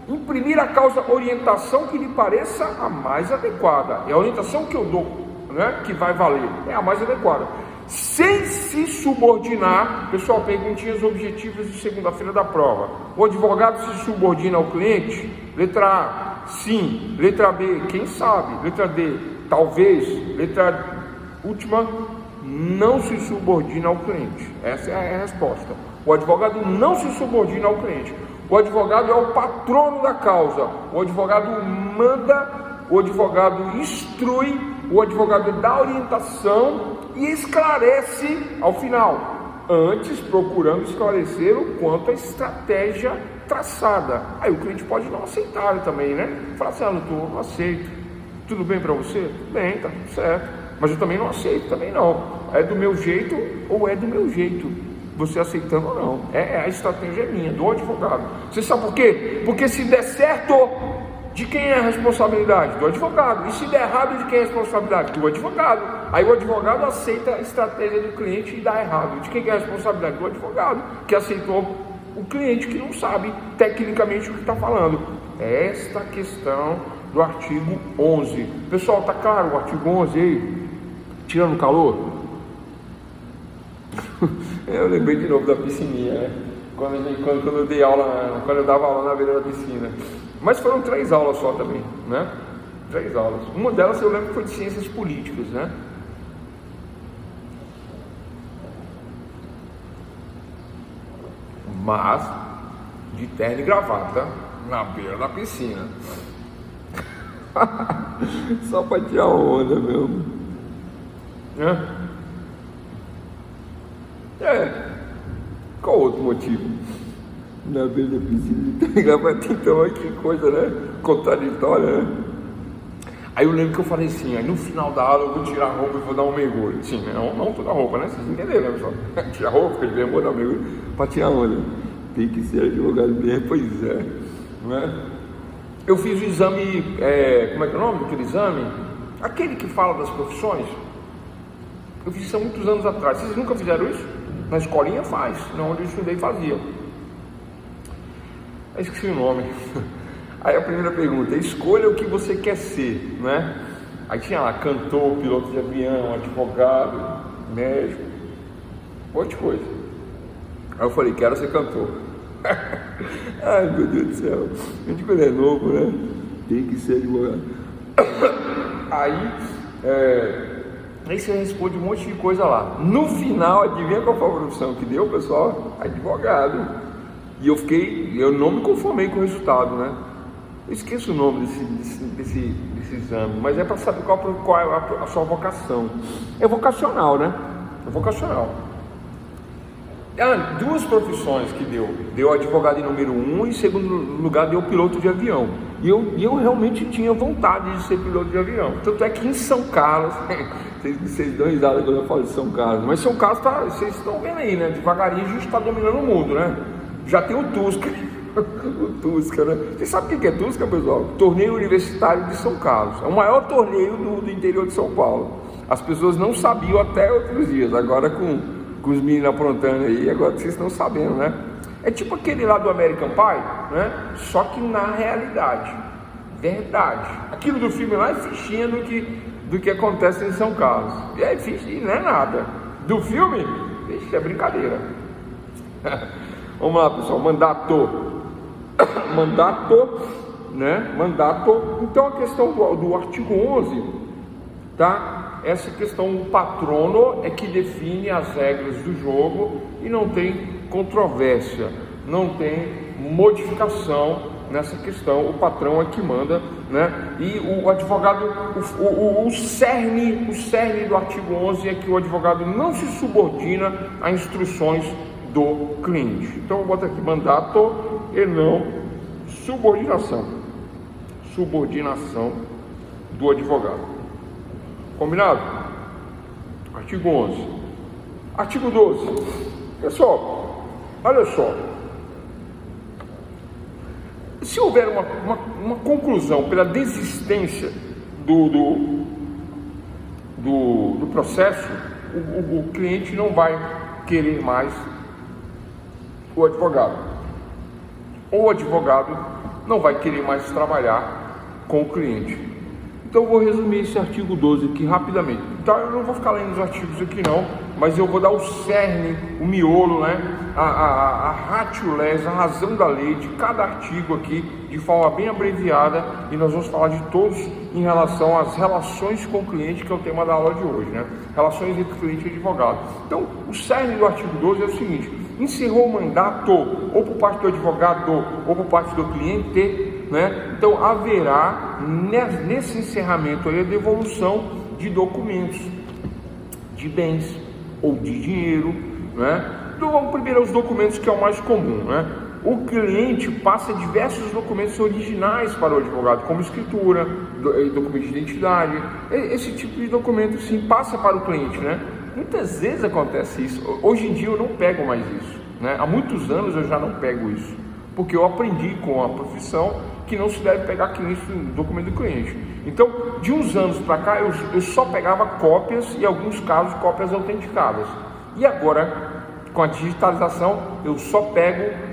imprimir a causa orientação que lhe pareça a mais adequada. É a orientação que eu dou, né, que vai valer, é a mais adequada. Sem se subordinar, pessoal, perguntinhas objetivas de segunda-feira da prova. O advogado se subordina ao cliente? Letra A, sim. Letra B, quem sabe? Letra D, talvez. Letra última, não se subordina ao cliente. Essa é a resposta. O advogado não se subordina ao cliente. O advogado é o patrono da causa. O advogado manda, o advogado instrui, o advogado dá orientação e esclarece ao final, antes procurando esclarecer o quanto a estratégia traçada. Aí o cliente pode não aceitar também, né? Falar assim, doutor, não aceito. Tudo bem para você? Tudo bem, tá tudo certo. Mas eu também não aceito, também não. É do meu jeito ou é do meu jeito? Você aceitando ou não. A estratégia é minha, do advogado. Você sabe por quê? Porque se der certo, de quem é a responsabilidade? Do advogado. E se der errado, de quem é a responsabilidade? Do advogado. Aí o advogado aceita a estratégia do cliente e dá errado. De quem é a responsabilidade? Do advogado, que aceitou o cliente que não sabe tecnicamente o que está falando. Esta questão do artigo 11. Pessoal, tá claro o artigo 11 aí? Tirando o calor? Eu lembrei de novo da piscininha, né? Quando eu dei aula, quando eu dava aula na beira da piscina. Mas foram 3 aulas só também, né? 3 aulas. Uma delas eu lembro que foi de ciências políticas, né? Mas de terno e gravata na beira da piscina. Só para tirar onda mesmo. Qual outro motivo? Na beira da piscina de terno e gravata, então, que coisa, né? Contraditória, né? Aí eu lembro que eu falei assim, aí no final da aula eu vou tirar a roupa e vou dar um mergulho. Sim, não toda a roupa, né? Vocês entenderam, né, pessoal? Tirar a roupa, porque eu vou dar um mergulho para tirar onda. Tem que ser advogado mesmo, pois é, não é? Eu fiz o exame, como é que é o nome daquele exame? Aquele que fala das profissões. Eu fiz isso há muitos anos atrás. Vocês nunca fizeram isso? Na escolinha faz, não, onde eu estudei fazia. Eu esqueci o nome. Aí a primeira pergunta, escolha o que você quer ser, né? Aí tinha lá, cantor, piloto de avião, advogado, médico, um monte de coisa. Aí eu falei, quero ser cantor. Ai, meu Deus do céu, a gente quando é novo, né? Tem que ser advogado. Aí você responde um monte de coisa lá. No final, adivinha qual foi a profissão que deu, pessoal? Advogado. E eu não me conformei com o resultado, né? Eu esqueço o nome desse exame, mas é para saber qual é a sua vocação. É vocacional, né? É vocacional. 2 profissões que deu advogado em número 1 e em segundo lugar deu piloto de avião. E eu realmente tinha vontade de ser piloto de avião. Tanto é que em São Carlos, vocês dão risada quando eu falo de São Carlos, mas São Carlos vocês estão vendo aí, né? Devagarinho a gente está dominando o mundo, né? Já tem o Tusca. O Tusca, né? Você sabe o que é Tusca, pessoal? Torneio Universitário de São Carlos. É o maior torneio do interior de São Paulo. As pessoas não sabiam até outros dias. Agora com os meninos aprontando aí, agora vocês estão sabendo, né? É tipo aquele lá do American Pie, né? Só que na realidade, verdade. Aquilo do filme lá é fichinha do que acontece em São Carlos. E aí, fichinha, não é nada. Do filme, é brincadeira. Vamos lá, pessoal, mandato, né? Mandato. Então a questão do artigo 11, tá? Essa questão, o patrono é que define as regras do jogo e não tem controvérsia, não tem modificação nessa questão. O patrão é que manda, né? E o advogado, o cerne do artigo 11 é que o advogado não se subordina a instruções do cliente. Então eu boto aqui mandato e não subordinação do advogado. Combinado? Artigo 11. Artigo 12. Pessoal, olha só. Se houver uma conclusão pela desistência do processo, o cliente não vai querer mais o advogado, ou o advogado não vai querer mais trabalhar com o cliente. Então eu vou resumir esse artigo 12 aqui rapidamente. Então eu não vou ficar lendo os artigos aqui não, mas eu vou dar o cerne, o miolo, né? A ratio les, a razão da lei de cada artigo aqui, de forma bem abreviada, e nós vamos falar de todos em relação às relações com o cliente, que é o tema da aula de hoje, né? Relações entre cliente e advogado. Então, o cerne do artigo 12 é o seguinte: encerrou o mandato, ou por parte do advogado, ou por parte do cliente, né? Então, haverá nesse encerramento aí a devolução de documentos, de bens ou de dinheiro, né? Então, vamos primeiro aos documentos, que é o mais comum, né? O cliente passa diversos documentos originais para o advogado, como escritura, documento de identidade, esse tipo de documento sim passa para o cliente, né? Muitas vezes acontece isso. Hoje em dia eu não pego mais isso, né? Há muitos anos eu já não pego isso, porque eu aprendi com a profissão que não se deve pegar isso no documento do cliente. Então, de uns anos para cá, eu só pegava cópias e, em alguns casos, cópias autenticadas. E agora, com a digitalização, eu só pego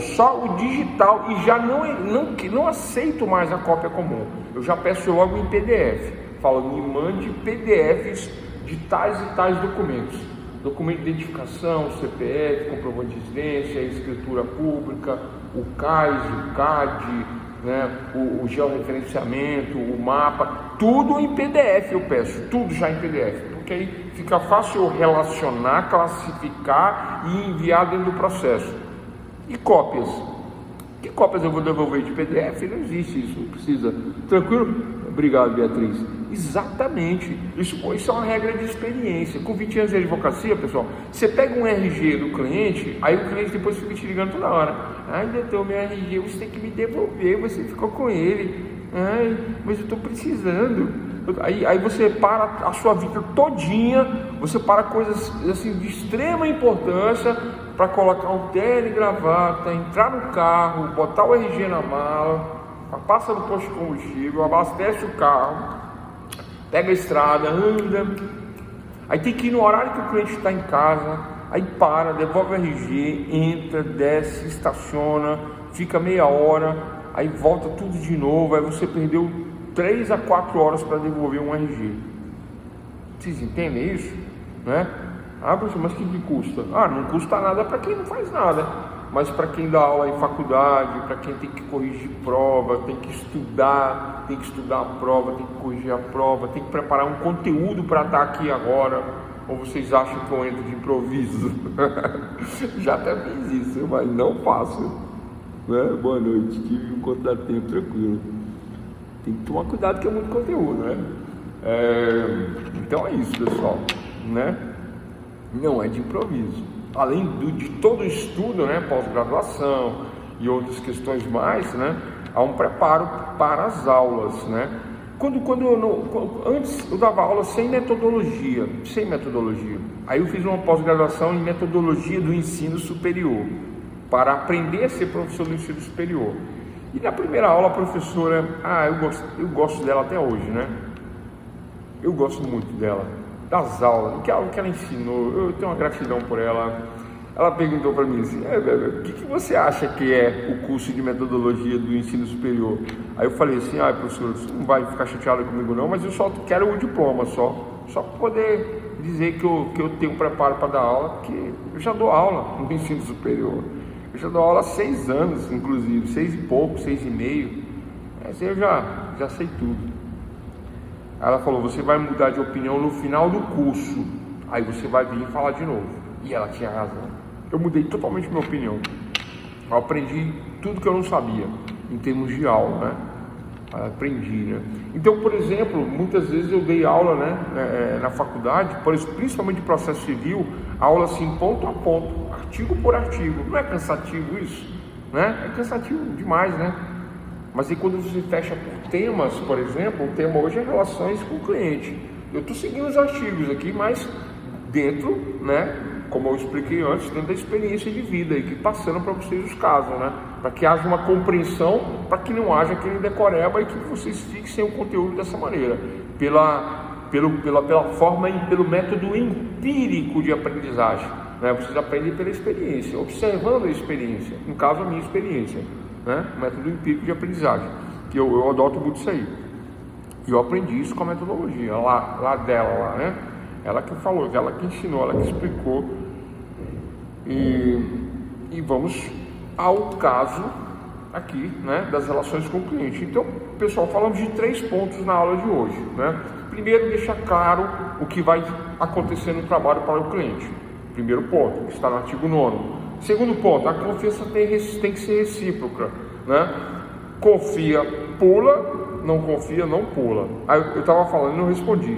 só o digital e já não aceito mais a cópia comum. Eu já peço logo em PDF. Falo, me mande PDFs de tais e tais documentos. Documento de identificação, CPF, comprovante de residência, escritura pública, o CAIS, o CAD, né, o georreferenciamento, o mapa, tudo em PDF eu peço, tudo já em PDF, porque aí fica fácil eu relacionar, classificar e enviar dentro do processo. E cópias? Que cópias eu vou devolver de PDF? Não existe isso, não precisa. Tranquilo? Obrigado, Beatriz. Exatamente, isso é uma regra de experiência. Com 20 anos de advocacia, pessoal, você pega um RG do cliente, aí o cliente depois fica te ligando toda hora: ai, doutor, meu RG, você tem que me devolver, você ficou com ele, ai, mas eu estou precisando. Aí você para a sua vida todinha, você para coisas assim de extrema importância para colocar um terno e gravata, entrar no carro, botar o RG na mala, passa no posto de combustível, abastece o carro, pega a estrada, anda, aí tem que ir no horário que o cliente está em casa, aí para, devolve o RG, entra, desce, estaciona, fica meia hora, aí volta tudo de novo, aí você perdeu 3 a 4 horas para devolver um RG. Vocês entendem isso? Né? Ah, professor, mas que custa? Ah, não custa nada para quem não faz nada, mas para quem dá aula em faculdade, para quem tem que corrigir prova, tem que estudar a prova, tem que corrigir a prova, tem que preparar um conteúdo para estar aqui agora. Ou vocês acham que eu entro de improviso? Já até fiz isso, mas não faço, né? Boa noite, tive um contratempo tranquilo. Tem que tomar cuidado, que é muito conteúdo, né? Então é isso, pessoal, né? Não é de improviso. Além de todo o estudo, né, pós-graduação e outras questões mais, né, há um preparo para as aulas, né? Antes eu dava aula sem metodologia. Aí eu fiz uma pós-graduação em metodologia do ensino superior, para aprender a ser professor do ensino superior. E na primeira aula a professora, eu gosto dela até hoje, né? Eu gosto muito dela, das aulas, que ela ensinou, eu tenho uma gratidão por ela. Ela perguntou para mim assim: o que você acha que é o curso de metodologia do ensino superior? Aí eu falei assim: professor, você não vai ficar chateado comigo não, mas eu só quero o diploma, só para poder dizer que eu tenho preparo para dar aula, porque eu já dou aula no ensino superior. Eu já dou aula há 6 anos, inclusive, 6 e pouco, 6 e meio. Assim eu já sei tudo. Ela falou: você vai mudar de opinião no final do curso, aí você vai vir falar de novo. E ela tinha razão. Eu mudei totalmente minha opinião. Eu aprendi tudo que eu não sabia em termos de aula, né? Aprendi, né? Então, por exemplo, muitas vezes eu dei aula, né, na faculdade, principalmente de processo civil, aula assim, ponto a ponto, artigo por artigo. Não é cansativo isso, né? É cansativo demais, né? Mas aí quando você fecha por temas, por exemplo, o tema hoje é relações com o cliente. Eu estou seguindo os artigos aqui, mas dentro, né, como eu expliquei antes, dentro da experiência de vida, e passando para vocês os casos, né, para que haja uma compreensão, para que não haja aquele decoreba e que vocês fixem o conteúdo dessa maneira, pela forma e pelo método empírico de aprendizagem, né? Vocês aprendem pela experiência, observando a experiência, no caso a minha experiência, né? O método empírico de aprendizagem, que eu adoto muito isso aí. E eu aprendi isso com a metodologia lá dela, né? Ela que falou, ela que ensinou, ela que explicou. E vamos ao caso aqui, né, das relações com o cliente. Então, pessoal, falamos de 3 pontos na aula de hoje, né? Primeiro, deixar claro o que vai acontecer no trabalho para o cliente. Primeiro ponto, que está no artigo 9º. Segundo ponto, a confiança tem que ser recíproca, né? Confia, pula, não confia, não pula. Aí eu estava falando e não respondi.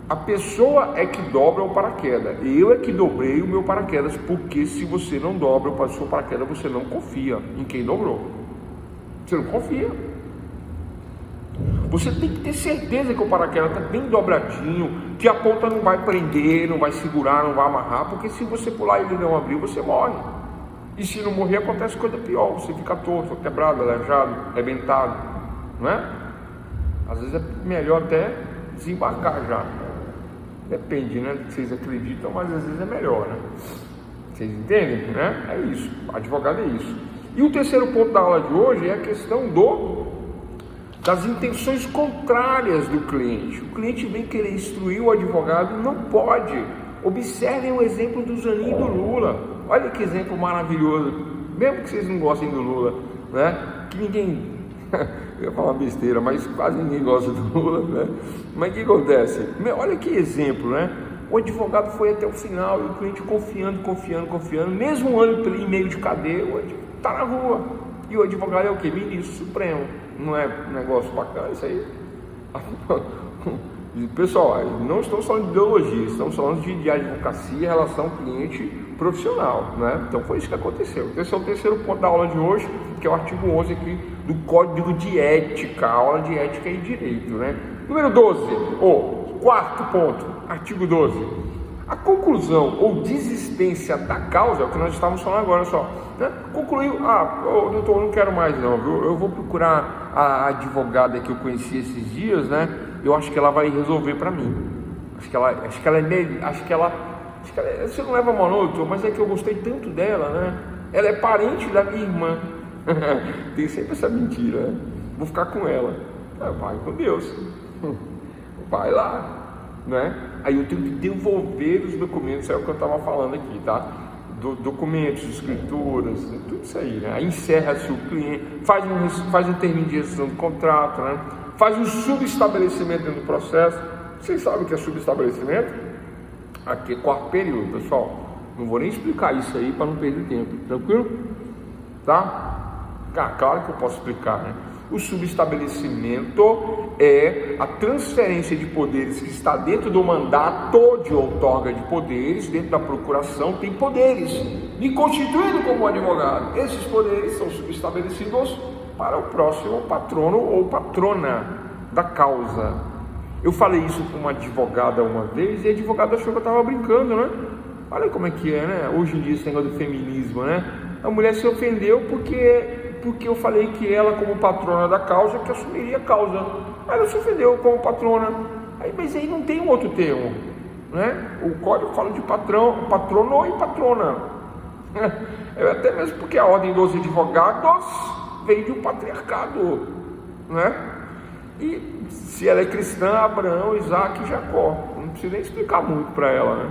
A pessoa é que dobra o paraquedas, eu é que dobrei o meu paraquedas, porque se você não dobra o seu paraquedas, você não confia em quem dobrou. Você não confia. Você tem que ter certeza que o paraquedas está bem dobradinho, que a ponta não vai prender, não vai segurar, não vai amarrar, porque se você pular e ele não abrir, você morre. E se não morrer, acontece coisa pior, você fica torto, quebrado, aleijado, arrebentado, não é? Às vezes é melhor até desembarcar já. Depende, né, do que vocês acreditam, mas às vezes é melhor, né? Vocês entendem, né? É isso, advogado é isso. E o terceiro ponto da aula de hoje é a questão das intenções contrárias do cliente. O cliente vem querer instruir o advogado, não pode. Observem o exemplo do Zanin e do Lula. Olha que exemplo maravilhoso. Mesmo que vocês não gostem do Lula, né? Que ninguém... eu ia falar besteira, mas quase ninguém gosta do Lula, né? Mas o que acontece? Olha que exemplo, né? O advogado foi até o final e o cliente confiando, mesmo um ano e meio de cadeia, o advogado está na rua. E o advogado é o quê? Ministro Supremo. Não é um negócio bacana isso aí? Pessoal, não estamos falando de ideologia, estamos falando de advocacia, relação cliente profissional, né? Então foi isso que aconteceu. Esse é o terceiro ponto da aula de hoje, que é o artigo 11 aqui do Código de Ética, a aula de Ética e Direito, né? Número 12, quarto ponto, artigo 12. A conclusão ou desistência da causa, é o que nós estávamos falando agora só, né? Concluiu, doutor, eu não quero mais não, viu? Eu vou procurar a advogada que eu conheci esses dias, né? Eu acho que ela vai resolver para mim. Acho que ela é melhor, você não leva mal não, doutor, mas é que eu gostei tanto dela, né? Ela é parente da minha irmã. Tem sempre essa mentira, né? Vou ficar com ela. Vai com Deus. Vai lá, né? Aí eu tenho que devolver os documentos, é o que eu estava falando aqui, tá? Documentos, escrituras, tudo isso aí, né? Aí encerra-se o cliente, faz um termo de rescisão do contrato, né? Faz um subestabelecimento dentro do processo. Vocês sabem o que é subestabelecimento? Aqui é quarto período, pessoal. Não vou nem explicar isso aí para não perder tempo, tranquilo? Tá? Claro que eu posso explicar, né? O subestabelecimento é a transferência de poderes que está dentro do mandato de outorga de poderes, dentro da procuração tem poderes, me constituindo como advogado. Esses poderes são subestabelecidos para o próximo patrono ou patrona da causa. Eu falei isso para uma advogada uma vez e a advogada achou que eu estava brincando, né? Olha como é que é, né? Hoje em dia esse negócio do feminismo, né? A mulher se ofendeu porque eu falei que ela, como patrona da causa, que assumiria a causa. Ela se ofendeu como patrona. Mas aí não tem um outro termo, né? O código fala de patrono e patrona. Até mesmo porque a ordem dos advogados veio de um patriarcado, né? E se ela é cristã, Abraão, Isaac e Jacó. Não precisa nem explicar muito para ela, né?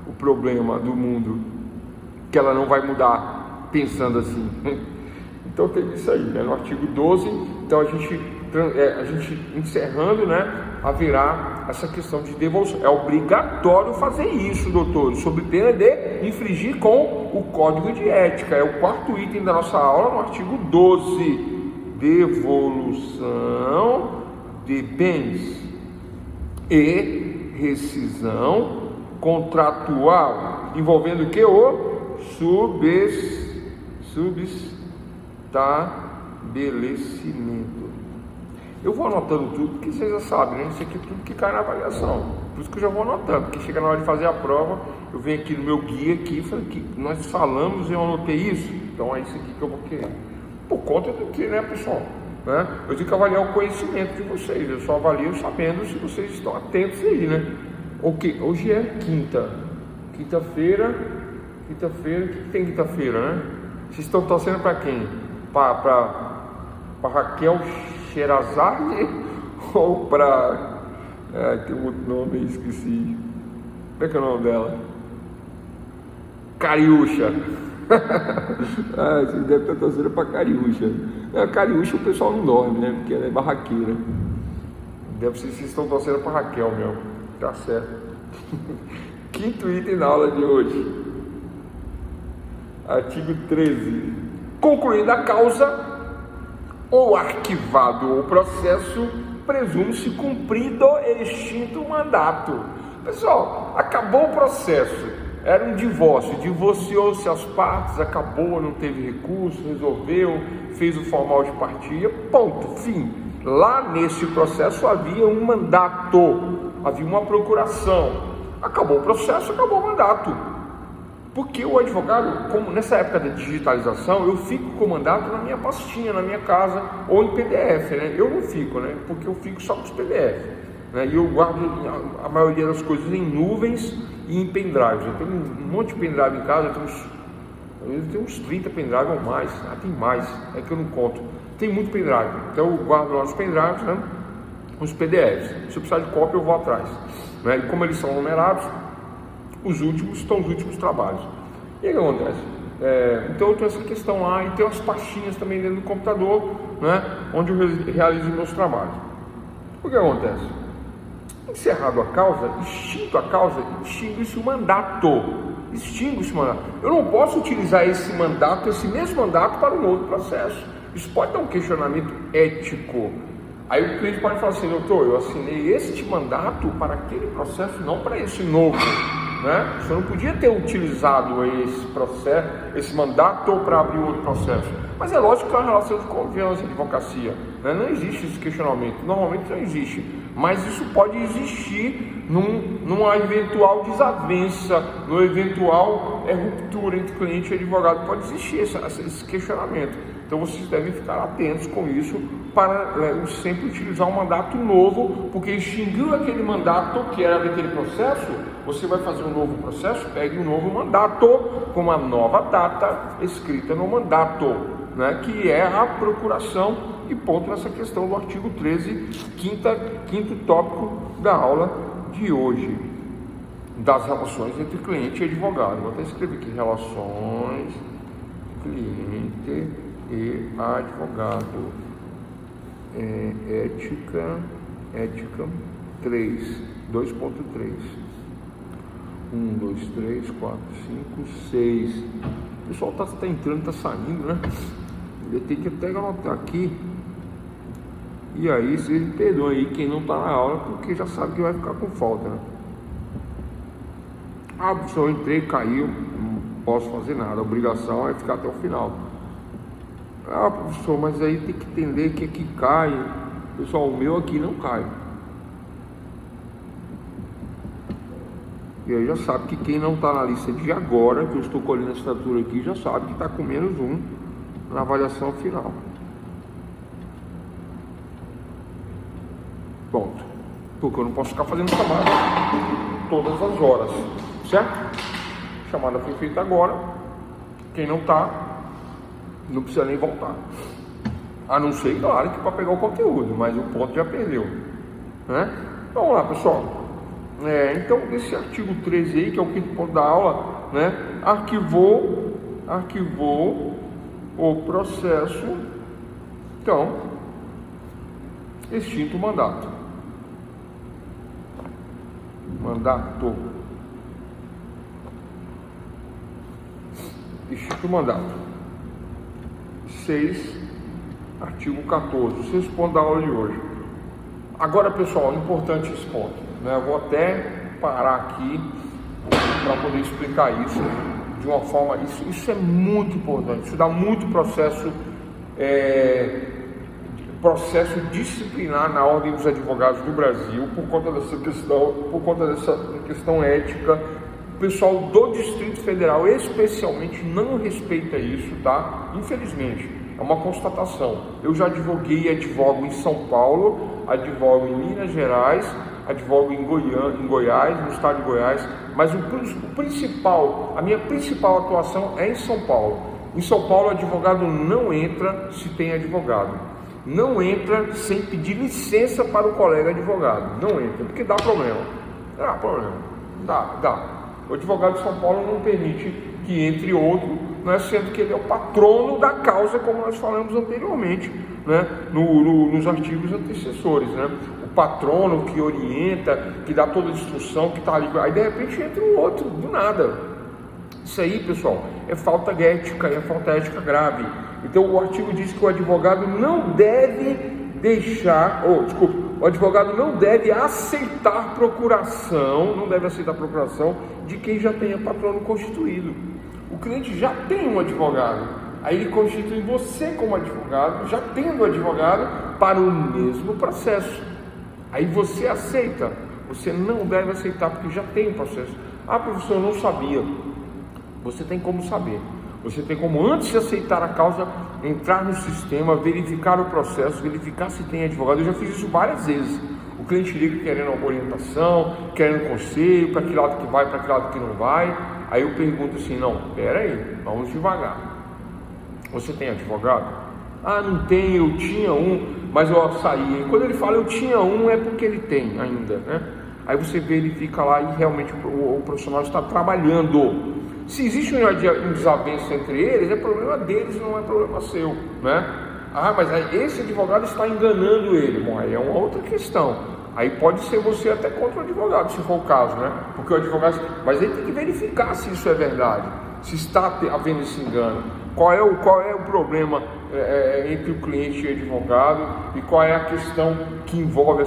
O problema do mundo, que ela não vai mudar pensando assim. Então teve isso aí, né? No artigo 12, então a gente encerrando, né? Haverá essa questão de devolução. É obrigatório fazer isso, doutor, sob pena de infringir com o Código de Ética. É o quarto item da nossa aula, no artigo 12. Devolução de bens e rescisão contratual, envolvendo o que? O subestabelecimento. Eu vou anotando tudo, porque vocês já sabem, né? Isso aqui é tudo que cai na avaliação. Por isso que eu já vou anotando, porque chega na hora de fazer a prova, eu venho aqui no meu guia aqui, que nós falamos e eu anotei isso. Então é isso aqui que eu vou querer. Por conta do que, né, pessoal? né? Eu tenho que avaliar o conhecimento de vocês, eu só avalio sabendo se vocês estão atentos aí, né? Ok, hoje é quinta-feira, o que tem quinta-feira, né? Vocês estão torcendo para quem? Para Raquel Sherazade ou para... tem um outro nome, esqueci. Como é que é o nome dela? Cariúcha. Vocês devem estar torcendo para Cariúcha. Cariúcha o pessoal não dorme, né? Porque ela é barraqueira. Deve ser que vocês estão torcendo para Raquel mesmo. Tá certo. Quinto item na aula de hoje. Artigo 13. Concluída a causa ou arquivado o processo, presume-se cumprido e extinto o mandato. Pessoal, acabou o processo, era um divórcio, divorciou-se as partes, acabou, não teve recurso, resolveu, fez o formal de partilha, ponto, fim. Lá nesse processo havia um mandato, havia uma procuração. Acabou o processo, acabou o mandato. Porque o advogado, como nessa época da digitalização, eu fico com o mandato na minha pastinha, na minha casa, ou em PDF, né? Eu não fico, né? Porque eu fico só com os PDF, né? E eu guardo a maioria das coisas em nuvens e em pendrives. Eu tenho um monte de pendrive em casa, eu tenho uns 30 pendrive ou mais. Tem mais, é que eu não conto. Tem muito pendrive, então eu guardo lá os pendrives, né? Os PDFs. Se eu precisar de cópia, eu vou atrás, né? E como eles são numerados, os últimos estão os últimos trabalhos. E aí o que acontece? Então eu tenho essa questão lá e tenho as pastinhas também dentro do computador, né, onde eu realizo meus trabalhos. O que acontece? Encerrado a causa, extinto a causa, extingue-se o mandato. Extingue-se o mandato. Eu não posso utilizar esse mesmo mandato para um outro processo. Isso pode dar um questionamento ético. Aí o cliente pode falar assim: doutor, eu assinei este mandato para aquele processo, não para esse novo, né? Você não podia ter utilizado esse processo, esse mandato para abrir outro processo. Mas é lógico que é uma relação de confiança, de advocacia, né? Não existe esse questionamento, normalmente não existe, mas isso pode existir numa eventual desavença, numa eventual ruptura entre cliente e advogado, pode existir esse questionamento. Então vocês devem ficar atentos com isso para sempre utilizar um mandato novo, porque extinguiu aquele mandato que era daquele processo, você vai fazer um novo processo, pegue um novo mandato com uma nova data escrita no mandato, né, que é a procuração, e ponto nessa questão do artigo 13, quinto tópico da aula de hoje, das relações entre cliente e advogado. Vou até escrever aqui: relações cliente e advogado, ética 3, 2.3, 1, 2, 3, 4, 5, 6. O pessoal está entrando, está saindo, né? Eu tenho que até anotar aqui. E aí vocês me perdoem aí quem não está na aula, porque já sabe que vai ficar com falta, né? Professor, eu entrei, caiu, não posso fazer nada, a obrigação é ficar até o final. Professor, mas aí tem que entender que aqui cai. Pessoal, o meu aqui não cai. E aí já sabe que quem não está na lista de agora, que eu estou colhendo a assinatura aqui, já sabe que está com menos 1 na avaliação final. Ponto. Porque eu não posso ficar fazendo chamada todas as horas, certo? A chamada foi feita agora. Quem não está, não precisa nem voltar, a não ser, claro, que para pegar o conteúdo, mas o ponto já perdeu, né? Vamos lá, pessoal. Então esse artigo 13 aí, que é o quinto ponto da aula, né? Arquivou o processo, então extinto o mandato. Extinto o mandato. 6, artigo 14, 6 pontos da aula de hoje. Agora, pessoal, importante esse ponto, né? Eu vou até parar aqui para poder explicar isso de uma forma. Isso é muito importante. Isso dá muito processo disciplinar na ordem dos advogados do Brasil por conta dessa questão ética O pessoal do Distrito Federal, especialmente, não respeita isso, tá? Infelizmente, é uma constatação. Eu já advoguei e advogo em São Paulo, advogo em Minas Gerais, advogo em Goiás, no estado de Goiás, mas a minha principal atuação é em São Paulo. Em São Paulo, o advogado não entra se tem advogado. Não entra sem pedir licença para o colega advogado. Não entra, porque dá problema. Dá problema. Dá. O advogado de São Paulo não permite que entre outro, né, sendo que ele é o patrono da causa, como nós falamos anteriormente, né, nos artigos antecessores, né? O patrono que orienta, que dá toda a instrução, que está ali, aí de repente entra um outro, do nada. Isso aí, pessoal, é falta ética, é falta ética grave. Então o artigo diz que o advogado não deve o advogado não deve aceitar procuração, de quem já tenha patrono constituído. O cliente já tem um advogado, aí ele constitui você como advogado, já tendo advogado para o mesmo processo. Aí você aceita, você não deve aceitar porque já tem um processo. Ah, professor, eu não sabia. Você tem como saber. Você tem como, antes de aceitar a causa, entrar no sistema, verificar o processo, verificar se tem advogado. Eu já fiz isso várias vezes. O cliente liga querendo uma orientação, querendo conselho, para que lado que vai, para que lado que não vai. Aí eu pergunto assim, não, peraí, vamos devagar. Você tem advogado? Ah, não tem, eu tinha um, mas eu saí. E quando ele fala eu tinha um, é porque ele tem ainda, né? Aí você verifica lá e realmente o profissional está trabalhando. Se existe uma desavença entre eles, é problema deles, não é problema seu, né? Ah, mas esse advogado está enganando ele. Bom, aí é uma outra questão. Aí pode ser você até contra o advogado, se for o caso, né? Porque o advogado... Mas ele tem que verificar se isso é verdade, se está havendo esse engano. Qual é o problema entre o cliente e o advogado e qual é a questão que envolve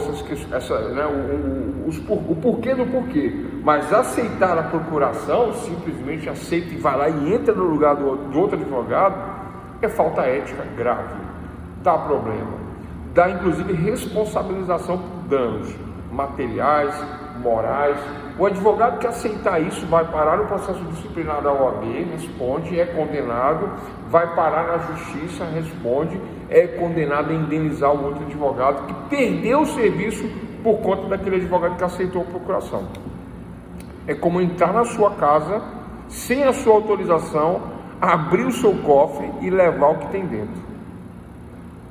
o porquê do porquê. Mas aceitar a procuração, simplesmente aceita e vai lá e entra no lugar do outro advogado, é falta ética grave, dá problema, dá inclusive responsabilização por danos materiais, morais. O advogado que aceitar isso vai parar no processo disciplinar da OAB, responde, é condenado, vai parar na justiça, responde, é condenado a indenizar o outro advogado que perdeu o serviço por conta daquele advogado que aceitou a procuração. É como entrar na sua casa, sem a sua autorização, abrir o seu cofre e levar o que tem dentro.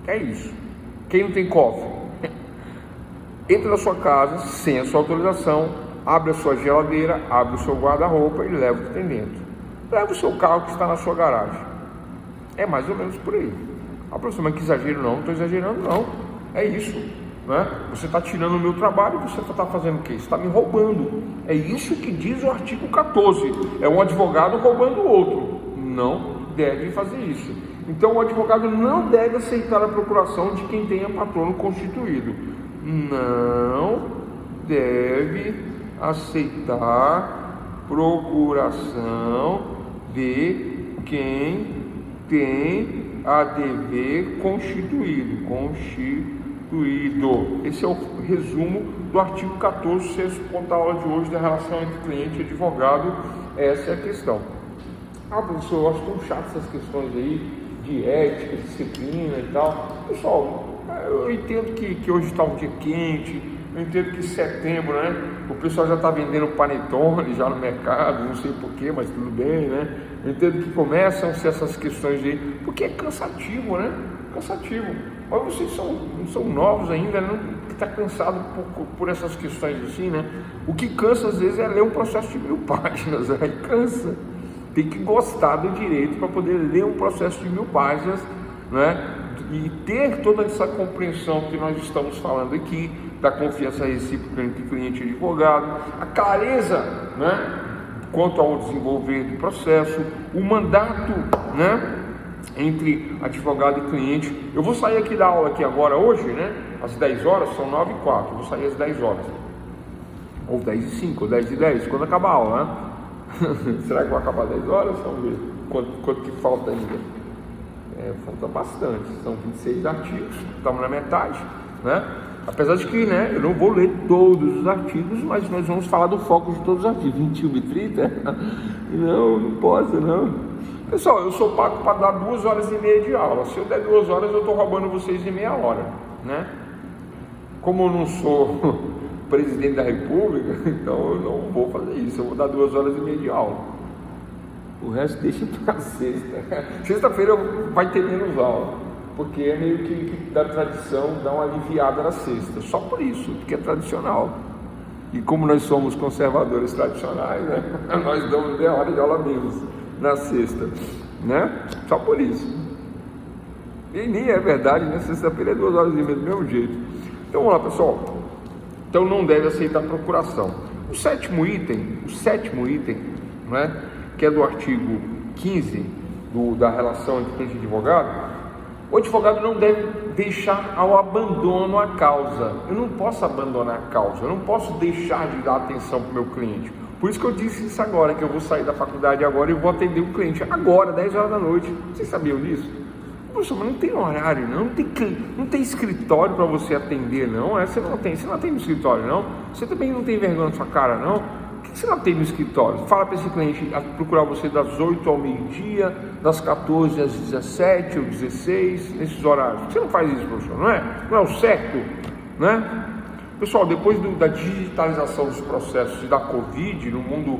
É isso. Quem não tem cofre? Entra na sua casa, sem a sua autorização, abre a sua geladeira, abre o seu guarda-roupa e leva o que tem dentro. Leva o seu carro que está na sua garagem. É mais ou menos por aí. Ah, professor, mas que exagero? Não estou exagerando não. É isso, né? Você está tirando o meu trabalho e você está fazendo o quê? Você está me roubando. É isso que diz o artigo 14. É um advogado roubando o outro. Não deve fazer isso. Então o advogado não deve aceitar a procuração de quem tenha patrono constituído. Não deve aceitar procuração de quem tem ADV constituído. Esse é o resumo do artigo 14, sexto ponto da aula de hoje, da relação entre cliente e advogado. Essa é a questão. Ah, professor, eu acho tão chato essas questões aí de ética, disciplina e tal. Pessoal, eu entendo que hoje está um dia quente, eu entendo que setembro, né? O pessoal já está vendendo panetone já no mercado, não sei porquê, mas tudo bem, né? Eu entendo que começam a ser essas questões de... Porque é cansativo, né? Cansativo. Mas vocês são novos ainda, né? Que está cansado por essas questões assim, né? O que cansa às vezes é ler um processo de 1000 páginas, aí cansa. Tem que gostar do direito para poder ler um processo de 1000 páginas, né? E ter toda essa compreensão que nós estamos falando aqui, da confiança recíproca entre cliente e advogado, a clareza, né, quanto ao desenvolver do processo, o mandato, né, entre advogado e cliente. Eu vou sair aqui da aula aqui agora, hoje, né, às 10 horas, são 9h04, vou sair às 10 horas, ou 10h05, ou 10h10, quando acabar a aula, né? Será que vai acabar 10 horas? Vamos ver quanto que falta ainda. Falta bastante, são 26 artigos, estamos na metade, né? Apesar de que, né, eu não vou ler todos os artigos, mas nós vamos falar do foco de todos os artigos, 21 e 30, não posso não. Pessoal, eu sou pago para dar 2h30 de aula, se eu der 2 horas eu estou roubando vocês em meia hora, né? Como eu não sou presidente da república, então eu não vou fazer isso, eu vou dar 2h30 de aula, o resto deixa para sexta. Sexta-feira vai ter menos aula, porque é meio que da tradição, dá uma aliviada na sexta, só por isso, porque é tradicional. E como nós somos conservadores tradicionais, né, nós damos meia hora de aula menos na sexta, né, só por isso. E nem é verdade, né, sexta-feira é 2h30 do mesmo jeito. Então vamos lá, pessoal. Então não deve aceitar procuração. O sétimo item, né, que é do artigo 15 da relação entre cliente e advogado, o advogado não deve deixar ao abandono a causa. Eu não posso abandonar a causa, eu não posso deixar de dar atenção para o meu cliente. Por isso que eu disse isso agora, que eu vou sair da faculdade agora e vou atender o cliente agora, 10 horas da noite. Vocês sabiam disso? Professor, mas não tem horário não, não tem escritório para você atender não, você não atende no escritório não, você também não tem vergonha na sua cara não, por que você não atende no escritório? Fala para esse cliente procurar você das 8 ao meio-dia, das 14 às 17 ou 16, nesses horários. Por que você não faz isso, professor? Não é o certo, né? Pessoal, depois da digitalização dos processos e da Covid, no mundo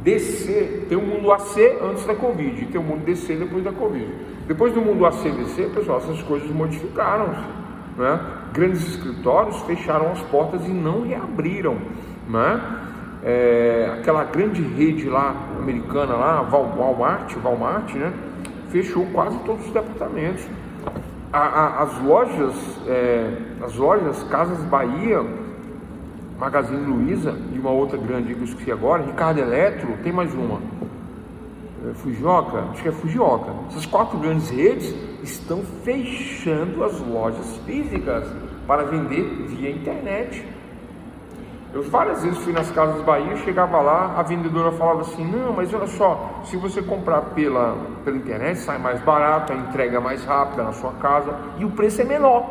DC, tem o mundo AC antes da Covid, tem o mundo DC depois da Covid. Depois do mundo AC e DC, pessoal, essas coisas modificaram-se, né? Grandes escritórios fecharam as portas e não reabriram, né? Aquela grande rede lá, americana lá, Walmart, né? Fechou quase todos os departamentos. As lojas Casas Bahia, Magazine Luiza e uma outra grande que eu esqueci agora, Ricardo Eletro, tem mais uma, Fujioka, acho que é Fujioka. Essas 4 grandes redes estão fechando as lojas físicas para vender via internet. Eu várias vezes fui nas Casas Bahia, chegava lá, a vendedora falava assim, não, mas olha só, se você comprar pela internet, sai mais barato, a entrega é mais rápida na sua casa e o preço é menor.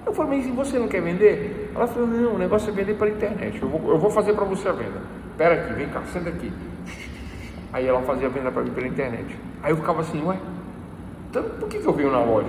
Eu falei, mas e você não quer vender? Ela falou, não, o negócio é vender pela internet, eu vou fazer para você a venda. Pera aqui, vem cá, senta aqui. Aí ela fazia a venda para mim pela internet. Aí eu ficava assim, ué, então por que eu venho na loja?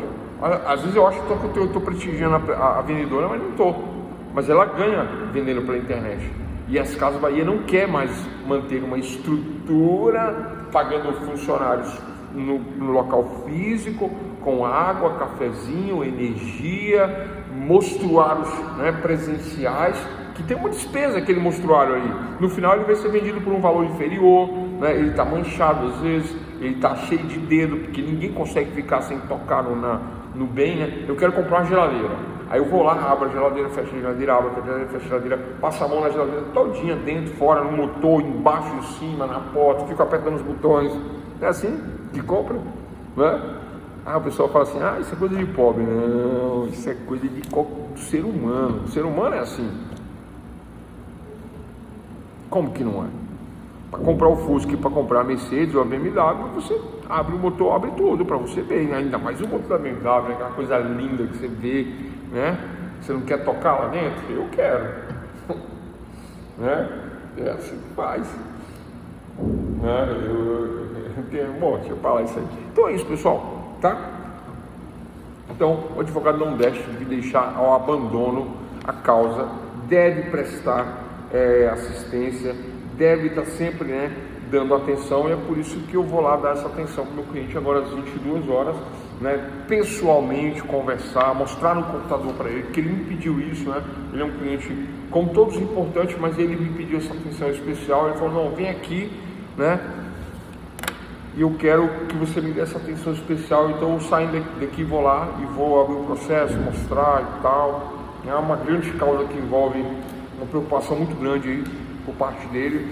Às vezes eu acho que eu estou prestigiando a vendedora, mas não estou. Mas ela ganha vendendo pela internet. E as Casas Bahia não quer mais manter uma estrutura, pagando funcionários no local físico, com água, cafezinho, energia, mostruários, né, presenciais, que tem uma despesa aquele mostruário aí. No final ele vai ser vendido por um valor inferior, né, ele está manchado às vezes, ele está cheio de dedo, porque ninguém consegue ficar sem tocar no bem, né? Eu quero comprar uma geladeira. Aí eu vou lá, abro a geladeira, fecho a geladeira, abro a geladeira, fecho a geladeira, passo a mão na geladeira todinha, dentro, fora, no motor, embaixo, em cima, na porta, fico apertando os botões. É assim que compra, né? O pessoal fala assim, isso é coisa de pobre. Não, isso é coisa do ser humano. O ser humano é assim. Como que não é? Para comprar o Fusca e para comprar a Mercedes ou a BMW, você abre o motor, abre tudo para você ver, né? Ainda mais o motor da BMW, aquela coisa linda que você vê, né? Você não quer tocar lá dentro? Eu quero. Né? É assim que faz. Né? Bom, deixa eu falar isso aí. Então é isso, pessoal, tá? Então, o advogado não deve deixar ao abandono a causa, deve prestar assistência, deve estar sempre, né, dando atenção, e é por isso que eu vou lá dar essa atenção para o meu cliente agora às 22 horas, né, pessoalmente, conversar, mostrar no computador para ele, que ele me pediu isso, né? Ele é um cliente, como todos importantes, mas ele me pediu essa atenção especial. Ele falou, não, vem aqui, né, e eu quero que você me dê essa atenção especial. Então eu saio daqui, vou lá e vou abrir o processo, mostrar e tal. É uma grande causa que envolve uma preocupação muito grande aí por parte dele.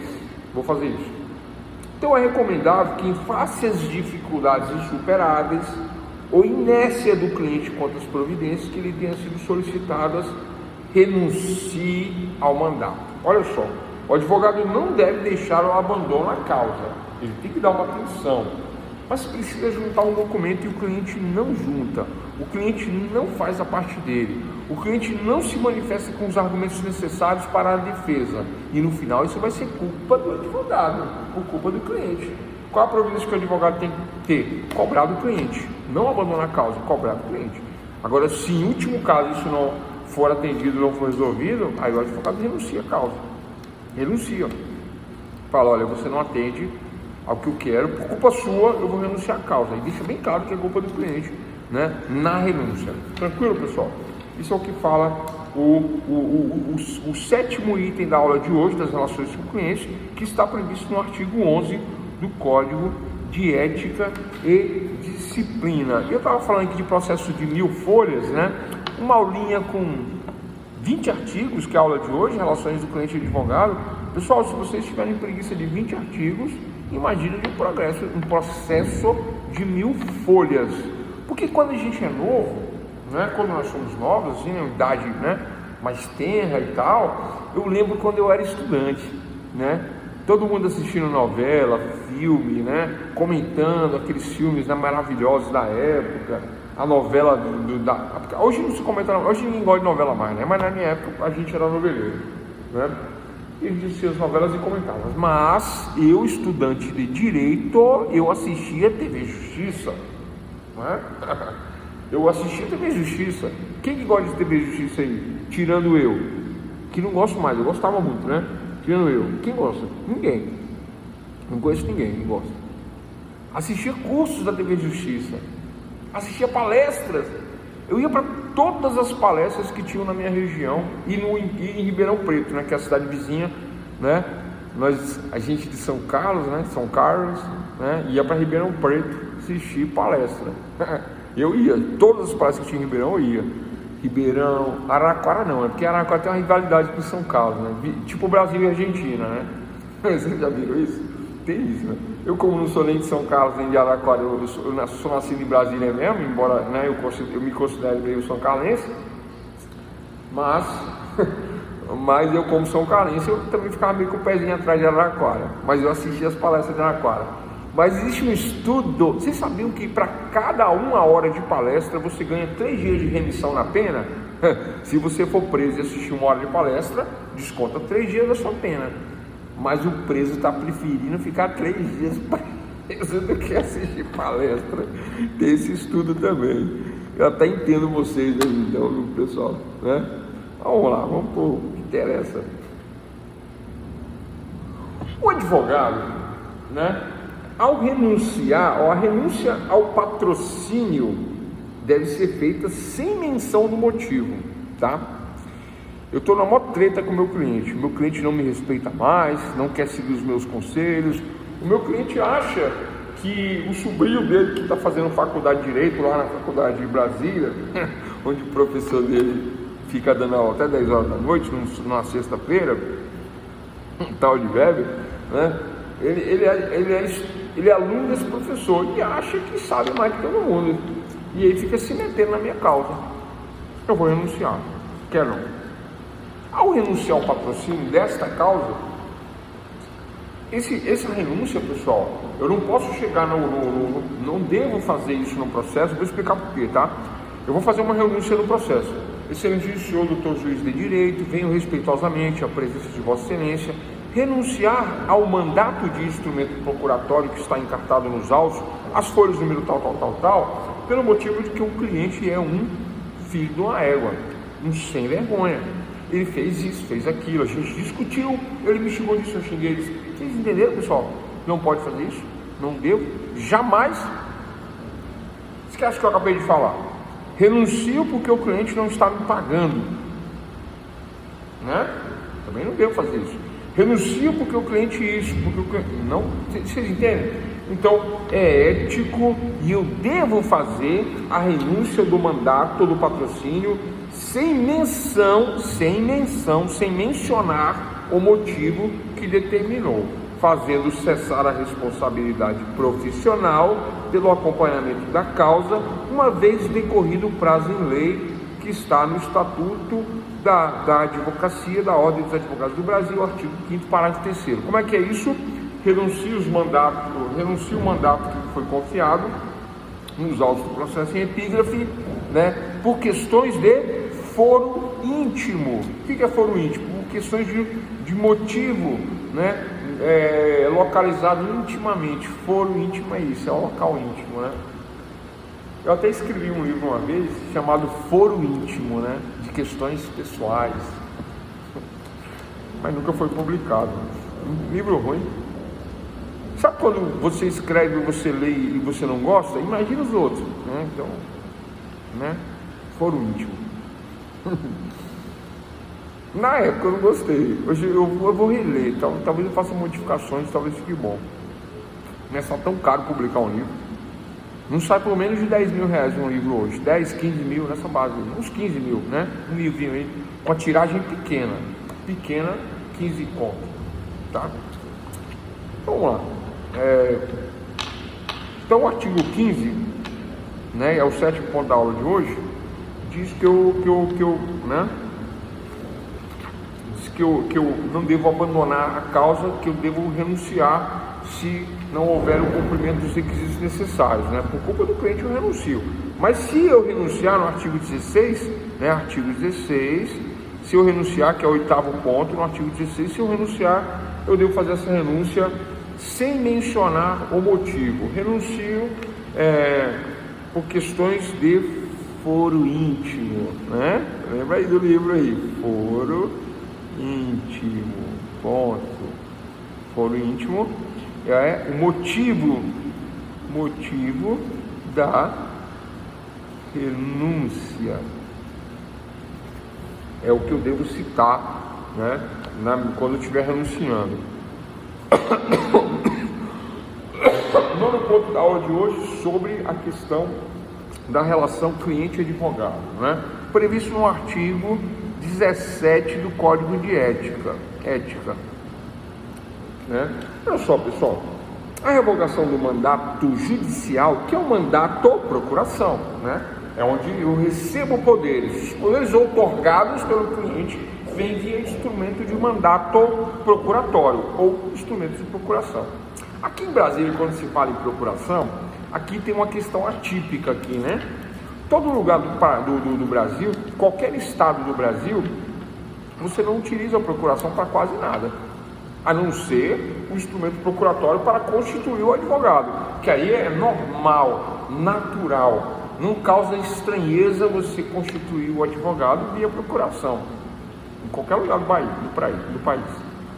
Vou fazer isso. Então é recomendável que, em face às dificuldades insuperáveis ou inércia do cliente quanto às providências que lhe tenham sido solicitadas, renuncie ao mandato. Olha só, o advogado não deve deixar o abandono à causa, ele tem que dar uma atenção. mas precisa juntar um documento e o cliente não junta, o cliente não faz a parte dele, o cliente não se manifesta com os argumentos necessários para a defesa, e no final isso vai ser culpa do advogado, ou culpa do cliente. Qual a providência que o advogado tem que ter? Cobrar do cliente, não abandonar a causa, cobrar do cliente. Agora, se em último caso isso não for atendido, não for resolvido, aí o advogado renuncia a causa, renuncia, fala, olha, você não atende ao que eu quero, por culpa sua eu vou renunciar à causa, e deixa bem claro que é culpa do cliente, né, na renúncia. Tranquilo, pessoal? Isso é o que fala o sétimo item da aula de hoje, das relações com o cliente, que está previsto no artigo 11 do Código de Ética e Disciplina. Eu estava falando aqui de processo de 1000 folhas, né? Uma aulinha com 20 artigos, que é a aula de hoje, relações do cliente e advogado. Pessoal, se vocês tiverem preguiça de 20 artigos, imagine um processo de 1000 folhas. Porque quando a gente é novo, né? Quando nós somos novos, assim, na idade, né, mais tenra e tal, eu lembro quando eu era estudante, né? Todo mundo assistindo novela, filme, né? Comentando aqueles filmes, né, maravilhosos da época, a novela hoje não se comenta, hoje ninguém gosta de novela mais, né? Mas na minha época a gente era noveleiro, né? E a gente assistia as novelas e comentava. Mas eu, estudante de Direito, eu assistia TV Justiça, né? Eu assistia TV Justiça. Quem que gosta de TV Justiça aí? Tirando eu, que não gosto mais, eu gostava muito, né? Tirando eu, quem gosta? Ninguém. Não conheço ninguém que gosta. Assistia cursos da TV Justiça, assistia palestras. Eu ia para todas as palestras que tinham na minha região e em Ribeirão Preto, né, que é a cidade vizinha, né? A gente de São Carlos, né? São Carlos, né? Ia para Ribeirão Preto assistir palestra. Eu ia, todas as palestras que tinha em Ribeirão eu ia. Ribeirão, Araraquara não, é porque Araraquara tem uma rivalidade com São Carlos, né? Tipo Brasil e Argentina, né? Vocês já viram isso? Tem isso, né? Eu, como não sou nem de São Carlos nem de Araraquara, eu sou nascido em Brasília mesmo, embora, né, eu me considere meio são carlense, mas eu, como são carlense, eu também ficava meio com o pezinho atrás de Araraquara, mas eu assistia as palestras de Araraquara. Mas existe um estudo, vocês sabiam que para cada 1 hora de palestra você ganha 3 dias de remissão na pena? Se você for preso e assistir 1 hora de palestra, desconta 3 dias da sua pena. Mas o preso está preferindo ficar 3 dias preso do que assistir palestra. Tem esse estudo também. Eu até entendo vocês aí, então, pessoal, né? Vamos lá, vamos para o que interessa. O advogado, né? Ao renunciar, a renúncia ao patrocínio deve ser feita sem menção do motivo, tá? Eu estou na maior treta com o meu cliente não me respeita mais, não quer seguir os meus conselhos, o meu cliente acha que o sobrinho dele que está fazendo faculdade de Direito lá na faculdade de Brasília, onde o professor dele fica dando aula até 10 horas da noite, numa sexta-feira, um tal de Weber, né? Ele é aluno desse professor e acha que sabe mais que todo mundo. E aí fica se metendo na minha causa. Eu vou renunciar. Quero não. Ao renunciar ao patrocínio desta causa, essa renúncia, pessoal, eu não posso chegar não devo fazer isso no processo, vou explicar por quê, tá? Eu vou fazer uma renúncia no processo. Excelente senhor, doutor juiz de direito, venho respeitosamente à presença de Vossa Excelência renunciar ao mandato de instrumento procuratório que está encartado nos autos, as folhas número tal, pelo motivo de que o cliente é um filho de uma égua, um sem vergonha. Ele fez isso, fez aquilo, a gente discutiu, ele me xingou disso, eu xinguei ele. Vocês entenderam, pessoal? Não pode fazer isso, não devo, jamais. Você acha que eu acabei de falar? Renuncio porque o cliente não está me pagando, né? Também não devo fazer isso. Renuncio porque o cliente isso, porque o cliente... Não, vocês entendem? Então, é ético e eu devo fazer a renúncia do mandato ou do patrocínio sem mencionar o motivo que determinou, fazendo cessar a responsabilidade profissional pelo acompanhamento da causa, uma vez decorrido o prazo em lei que está no Estatuto da Advocacia, da Ordem dos Advogados do Brasil, artigo 5º, parágrafo 3º. Como é que é isso? Renuncio o mandato que foi confiado nos autos do processo em epígrafe, né, por questões de foro íntimo. O que é foro íntimo? Por questões de motivo, né, localizado intimamente. Foro íntimo é isso, é o local íntimo, né? Eu até escrevi um livro uma vez chamado Foro Íntimo, né, de questões pessoais, mas nunca foi publicado. Um livro ruim. Sabe quando você escreve, você lê e você não gosta? Imagina os outros, né? Então, né? Foro íntimo. Na época eu não gostei. Hoje eu vou reler. Talvez eu faça modificações, talvez fique bom. Não é só tão caro publicar um livro. Não sai por menos de 10 mil reais um livro hoje. 10, 15 mil nessa base. Uns 15 mil, né? Um livrinho aí com a tiragem pequena. Pequena, 15 conto. Tá? Vamos lá. Então o artigo 15, né, é o 7º ponto da aula de hoje, diz que eu não devo abandonar a causa, que eu devo renunciar se não houver o cumprimento dos requisitos necessários, né? Por culpa do cliente eu renuncio. Mas se eu renunciar no artigo 16, né, artigo 16, se eu renunciar, que é o 8º ponto, no artigo 16, se eu renunciar, eu devo fazer essa renúncia sem mencionar o motivo. Renuncio por questões de foro íntimo, né? Lembra aí do livro aí, foro íntimo, ponto. Foro íntimo é o motivo da renúncia. É o que eu devo citar, né, quando eu estiver renunciando. Nono ponto da aula de hoje sobre a questão da relação cliente-advogado, né? Previsto no artigo 17 do Código de Ética, né? Olha só, pessoal, a revogação do mandato judicial, que é o mandato procuração, né? É onde eu recebo poderes. Os poderes outorgados pelo cliente vêm via instrumento de mandato procuratório ou instrumento de procuração. Aqui em Brasília, quando se fala em procuração, aqui tem uma questão atípica aqui, né? Todo lugar do Brasil, qualquer estado do Brasil, você não utiliza a procuração para quase nada, a não ser o instrumento procuratório para constituir o advogado, que aí é normal, natural, não causa estranheza você constituir o advogado via procuração, em qualquer lugar do país.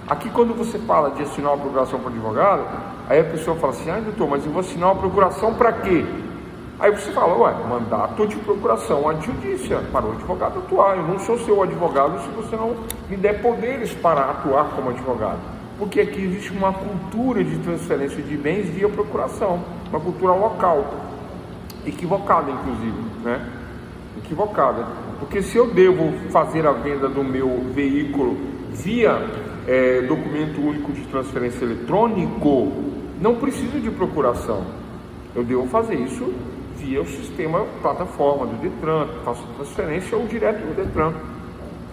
Aqui, quando você fala de assinar uma procuração para advogado, aí a pessoa fala assim: doutor, mas eu vou assinar uma procuração para quê? Aí você fala: mandato de procuração ad judicia, para o advogado atuar. Eu não sou seu advogado se você não me der poderes para atuar como advogado. Porque aqui existe uma cultura de transferência de bens via procuração, uma cultura local, equivocada inclusive, né? Equivocada. Porque se eu devo fazer a venda do meu veículo via documento único de transferência eletrônico, não preciso de procuração. Eu devo fazer isso via o sistema plataforma do Detran, faço transferência ou direto no Detran,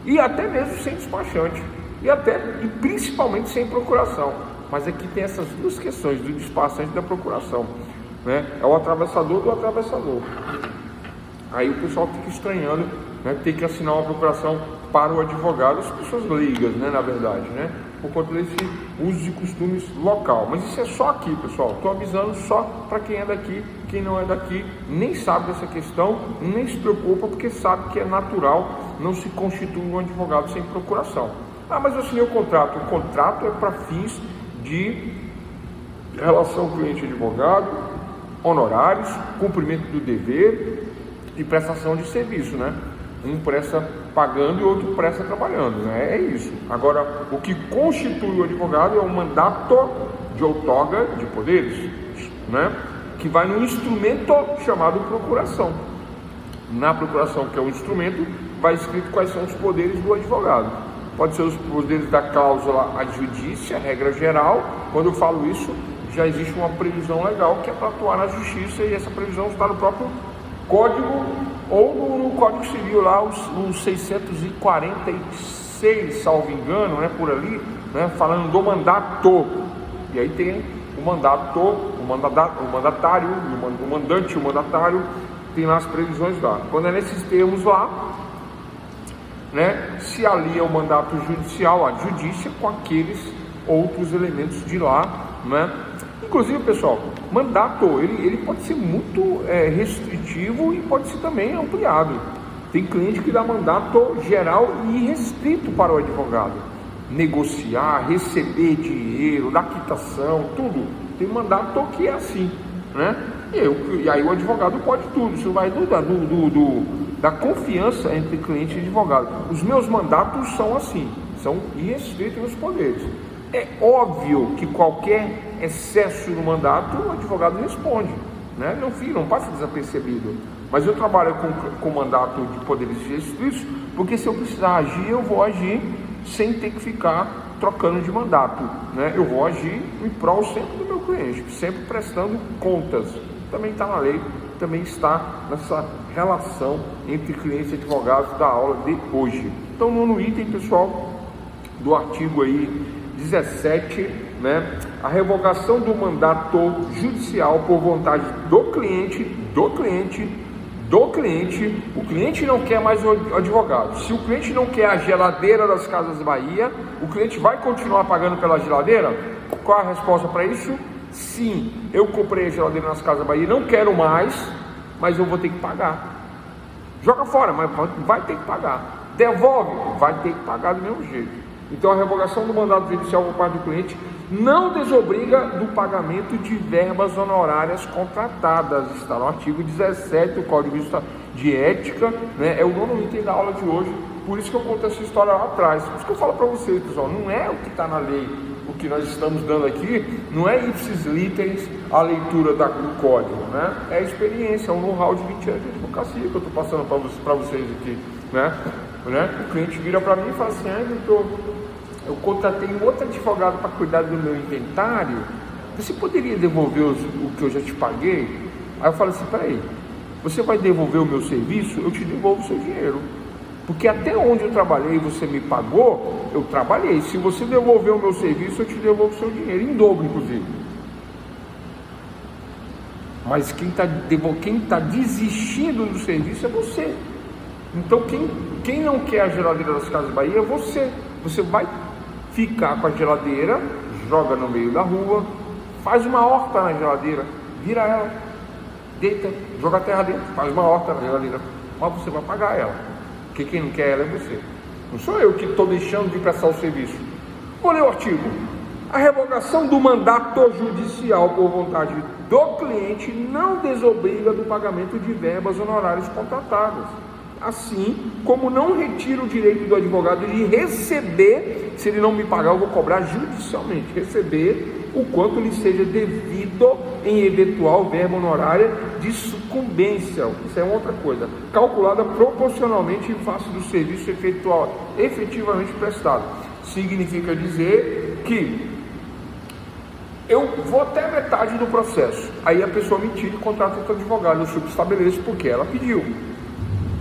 e até mesmo sem despachante, e principalmente sem procuração. Mas aqui tem essas duas questões, do despachante e da procuração, né? É o atravessador do atravessador. Aí o pessoal fica estranhando, né, ter que assinar uma procuração para o advogado, as pessoas leigas, né, na verdade, né, por conta desse uso e costumes local. Mas isso é só aqui, pessoal. Estou avisando só para quem é daqui. Quem não é daqui nem sabe dessa questão, nem se preocupa, porque sabe que é natural, não se constitui um advogado sem procuração. Mas eu assinei o contrato. O contrato é para fins de relação cliente-advogado, honorários, cumprimento do dever e prestação de serviço, né? Um presta pagando e outro presta trabalhando, né? É isso. Agora, o que constitui o advogado é um mandato de outorga de poderes, né? Que vai num instrumento chamado procuração. Na procuração, que é o instrumento, vai escrito quais são os poderes do advogado. Pode ser os poderes da cláusula ad judicia, regra geral. Quando eu falo isso, já existe uma previsão legal que é para atuar na justiça, e essa previsão está no próprio Código ou no Código Civil lá, o 646, salvo engano, né, por ali, né, falando do mandato. E aí tem o mandato, o o mandatário, o mandante e o mandatário, tem lá as previsões lá. Quando é nesses termos lá, né, se alia o mandato judicial, a judícia, com aqueles outros elementos de lá, né? Inclusive, pessoal, mandato, ele pode ser muito restritivo e pode ser também ampliado. Tem cliente que dá mandato geral e restrito para o advogado. Negociar, receber dinheiro, dar quitação, tudo. Tem mandato que é assim, né? E aí o advogado pode tudo. Isso vai da confiança entre cliente e advogado. Os meus mandatos são assim, são irrestritos nos poderes. É óbvio que qualquer excesso no mandato, o advogado responde, né? Não passa desapercebido. Mas eu trabalho com mandato de poderes restritos, porque se eu precisar agir, eu vou agir sem ter que ficar trocando de mandato, né? Eu vou agir em prol sempre do meu cliente, sempre prestando contas. Também está na lei, também está nessa relação entre clientes e advogados da aula de hoje. Então, no item, pessoal, do artigo aí 17, né? A revogação do mandato judicial por vontade do cliente, o cliente não quer mais o advogado. Se o cliente não quer a geladeira das Casas Bahia, o cliente vai continuar pagando pela geladeira? Qual a resposta para isso? Sim, eu comprei a geladeira nas Casas Bahia, não quero mais, mas eu vou ter que pagar. Joga fora, mas vai ter que pagar. Devolve, vai ter que pagar do mesmo jeito. Então a revogação do mandato judicial por parte do cliente não desobriga do pagamento de verbas honorárias contratadas. Está no artigo 17 do Código de Ética, né? É o 9º item da aula de hoje. Por isso que eu conto essa história lá atrás. Por isso que eu falo para vocês, pessoal, não é o que está na lei. O que nós estamos dando aqui não é ipsis literis a leitura do código, né? É a experiência, é um know-how de 20 anos de advocacia que eu estou passando para vocês aqui, né? O cliente vira para mim e fala assim: doutor, eu contratei um outro advogado para cuidar do meu inventário, você poderia devolver o que eu já te paguei? Aí eu falo assim: peraí, você vai devolver o meu serviço? Eu te devolvo o seu dinheiro, porque até onde eu trabalhei você me pagou, eu trabalhei. Se você devolver o meu serviço, eu te devolvo o seu dinheiro, em dobro inclusive. Mas quem está desistindo do serviço é você. Então quem não quer a geladeira das Casas Bahia é você. Você vai ficar com a geladeira, joga no meio da rua, faz uma horta na geladeira, vira ela, deita, joga a terra dentro, faz uma horta na geladeira, mas você vai pagar ela, porque quem não quer ela é você. Não sou eu que estou deixando de prestar o serviço. Vou ler o artigo. A revogação do mandato judicial por vontade do cliente não desobriga do pagamento de verbas honorárias contratadas, assim como não retira o direito do advogado de receber, se ele não me pagar eu vou cobrar judicialmente, receber o quanto lhe seja devido em eventual verba honorária de sucumbência. Isso é outra coisa, calculada proporcionalmente em face do serviço efetivamente prestado. Significa dizer que eu vou até metade do processo, aí a pessoa me tira e contrata outro advogado, eu subestabeleço porque ela pediu.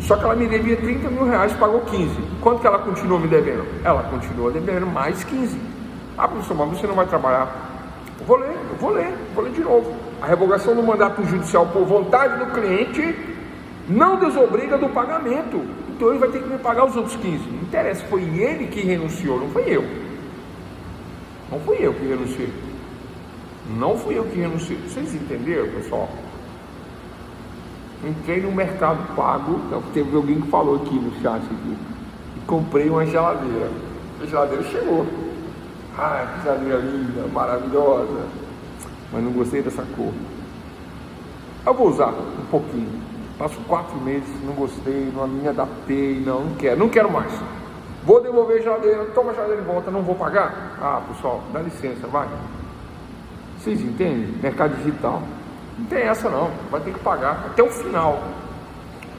Só que ela me devia 30 mil reais, pagou 15. Quanto que ela continua me devendo? Ela continua devendo mais 15. Ah, professor, mas você não vai trabalhar? Eu vou ler de novo. A revogação do mandato judicial por vontade do cliente não desobriga do pagamento. Então ele vai ter que me pagar os outros 15. Não interessa, foi ele que renunciou, não foi eu. Não fui eu que renunciei. Não fui eu que renunciei. Vocês entenderam, pessoal? Entrei no Mercado Pago, teve alguém que falou aqui no chat aqui, e comprei uma geladeira. A geladeira chegou. Ai, que geladeira linda, maravilhosa. Mas não gostei dessa cor. Eu vou usar um pouquinho. Passo 4 meses, não gostei, não me adaptei, não quero mais. Vou devolver a geladeira, toma a geladeira de volta, não vou pagar? Ah, pessoal, dá licença, vai. Vocês entendem? Mercado digital. Não tem essa não, vai ter que pagar até o final,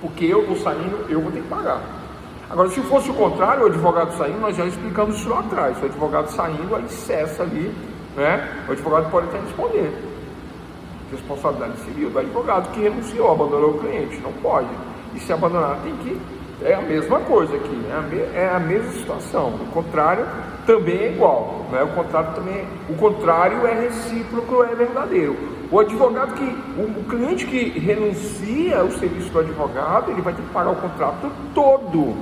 porque eu vou saindo, eu vou ter que pagar. Agora, se fosse o contrário, o advogado saindo, nós já explicamos isso lá atrás. O advogado saindo, aí cessa ali, né? O advogado pode até responder. A responsabilidade seria do advogado que renunciou, abandonou o cliente, não pode. E se abandonar, tem que... É a mesma coisa aqui, né? É a mesma situação. O contrário também é igual, né? O contrário é recíproco, é verdadeiro. O advogado o cliente que renuncia ao serviço do advogado, ele vai ter que pagar o contrato todo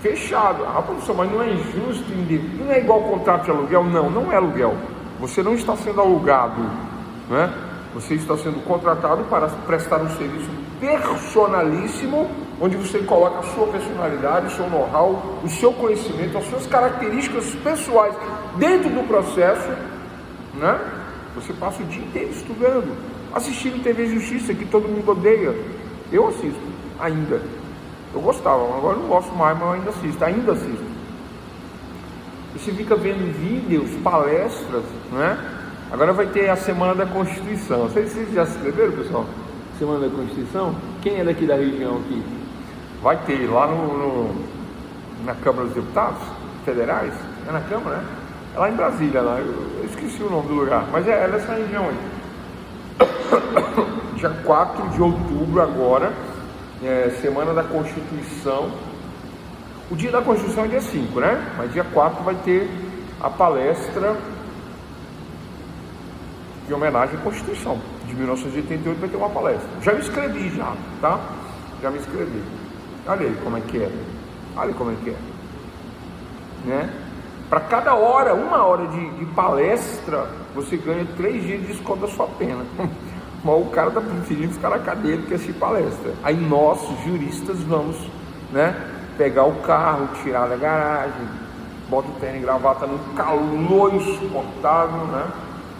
fechado. Ah, professor, mas não é injusto, não é igual contrato de aluguel? Não, não é aluguel. Você não está sendo alugado, né? Você está sendo contratado para prestar um serviço personalíssimo, onde você coloca a sua personalidade, o seu know-how, o seu conhecimento, as suas características pessoais dentro do processo, né? Você passa o dia inteiro estudando, assistindo TV Justiça, que todo mundo odeia. Eu assisto, ainda. Eu gostava, agora eu não gosto mais, mas eu ainda assisto. Você fica vendo vídeos, palestras, né? Agora vai ter a Semana da Constituição. Vocês já se inscreveram, pessoal? Semana da Constituição? Quem é daqui da região aqui? Vai ter lá na Câmara dos Deputados Federais. É na Câmara, né? É lá em Brasília, lá. Eu esqueci o nome do lugar, mas é nessa região aí. Dia 4 de outubro agora, Semana da Constituição. O dia da Constituição é dia 5, né? Mas dia 4 vai ter a palestra de homenagem à Constituição de 1988, vai ter uma palestra. Já me inscrevi já, tá? Já me inscrevi. Olha aí como é que é. Olha como é que é. Né? Para cada hora, 1 hora de palestra, você ganha 3 dias de desconto da sua pena. Mas o cara tá preferindo ficar na cadeia do que assistir palestra. Aí nós, juristas, vamos, né, pegar o carro, tirar da garagem, bota o terno e gravata no calor insuportável, né?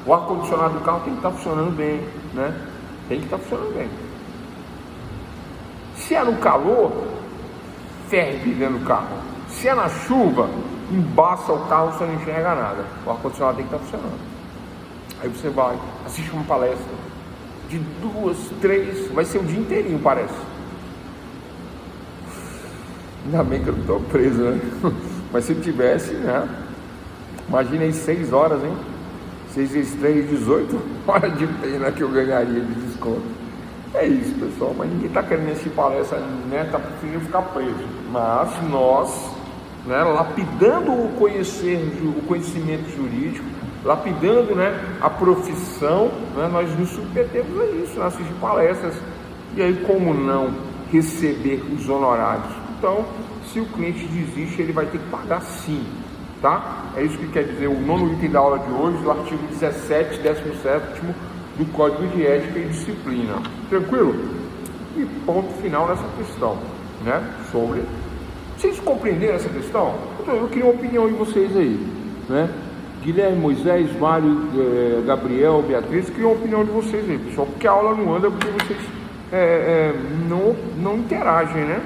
O ar-condicionado do carro tem que estar funcionando bem, né? Tem que estar funcionando bem. Se é no calor, ferve dentro do carro. Se é na chuva, embaça o carro, você não enxerga nada. O ar-condicionado tem que estar funcionando. Aí você vai, assiste uma palestra de 2, 3, vai ser o dia inteirinho, parece. Ainda bem que eu não estou preso, né? Mas se eu tivesse, né? Imagina aí 6 horas, hein? 6 vezes 3, 18 horas de pena que eu ganharia de desconto. É isso, pessoal. Mas ninguém está querendo assistir palestra, né? Está preferindo ficar preso. Mas nós, né, lapidando o conhecimento jurídico, lapidando, né, a profissão, né, nós nos submetemos a isso, né, assistir palestras. E aí, como não receber os honorários? Então, se o cliente desiste, ele vai ter que pagar sim, tá? É isso que quer dizer o 9º item da aula de hoje, do artigo 17, 17º do Código de Ética e Disciplina. Tranquilo? E ponto final nessa questão, né? Sobre... Vocês compreenderam essa questão? Eu queria uma opinião de vocês aí, né? Guilherme, Moisés, Mário, Gabriel, Beatriz, queria uma opinião de vocês aí, pessoal, porque a aula não anda porque vocês não interagem, né?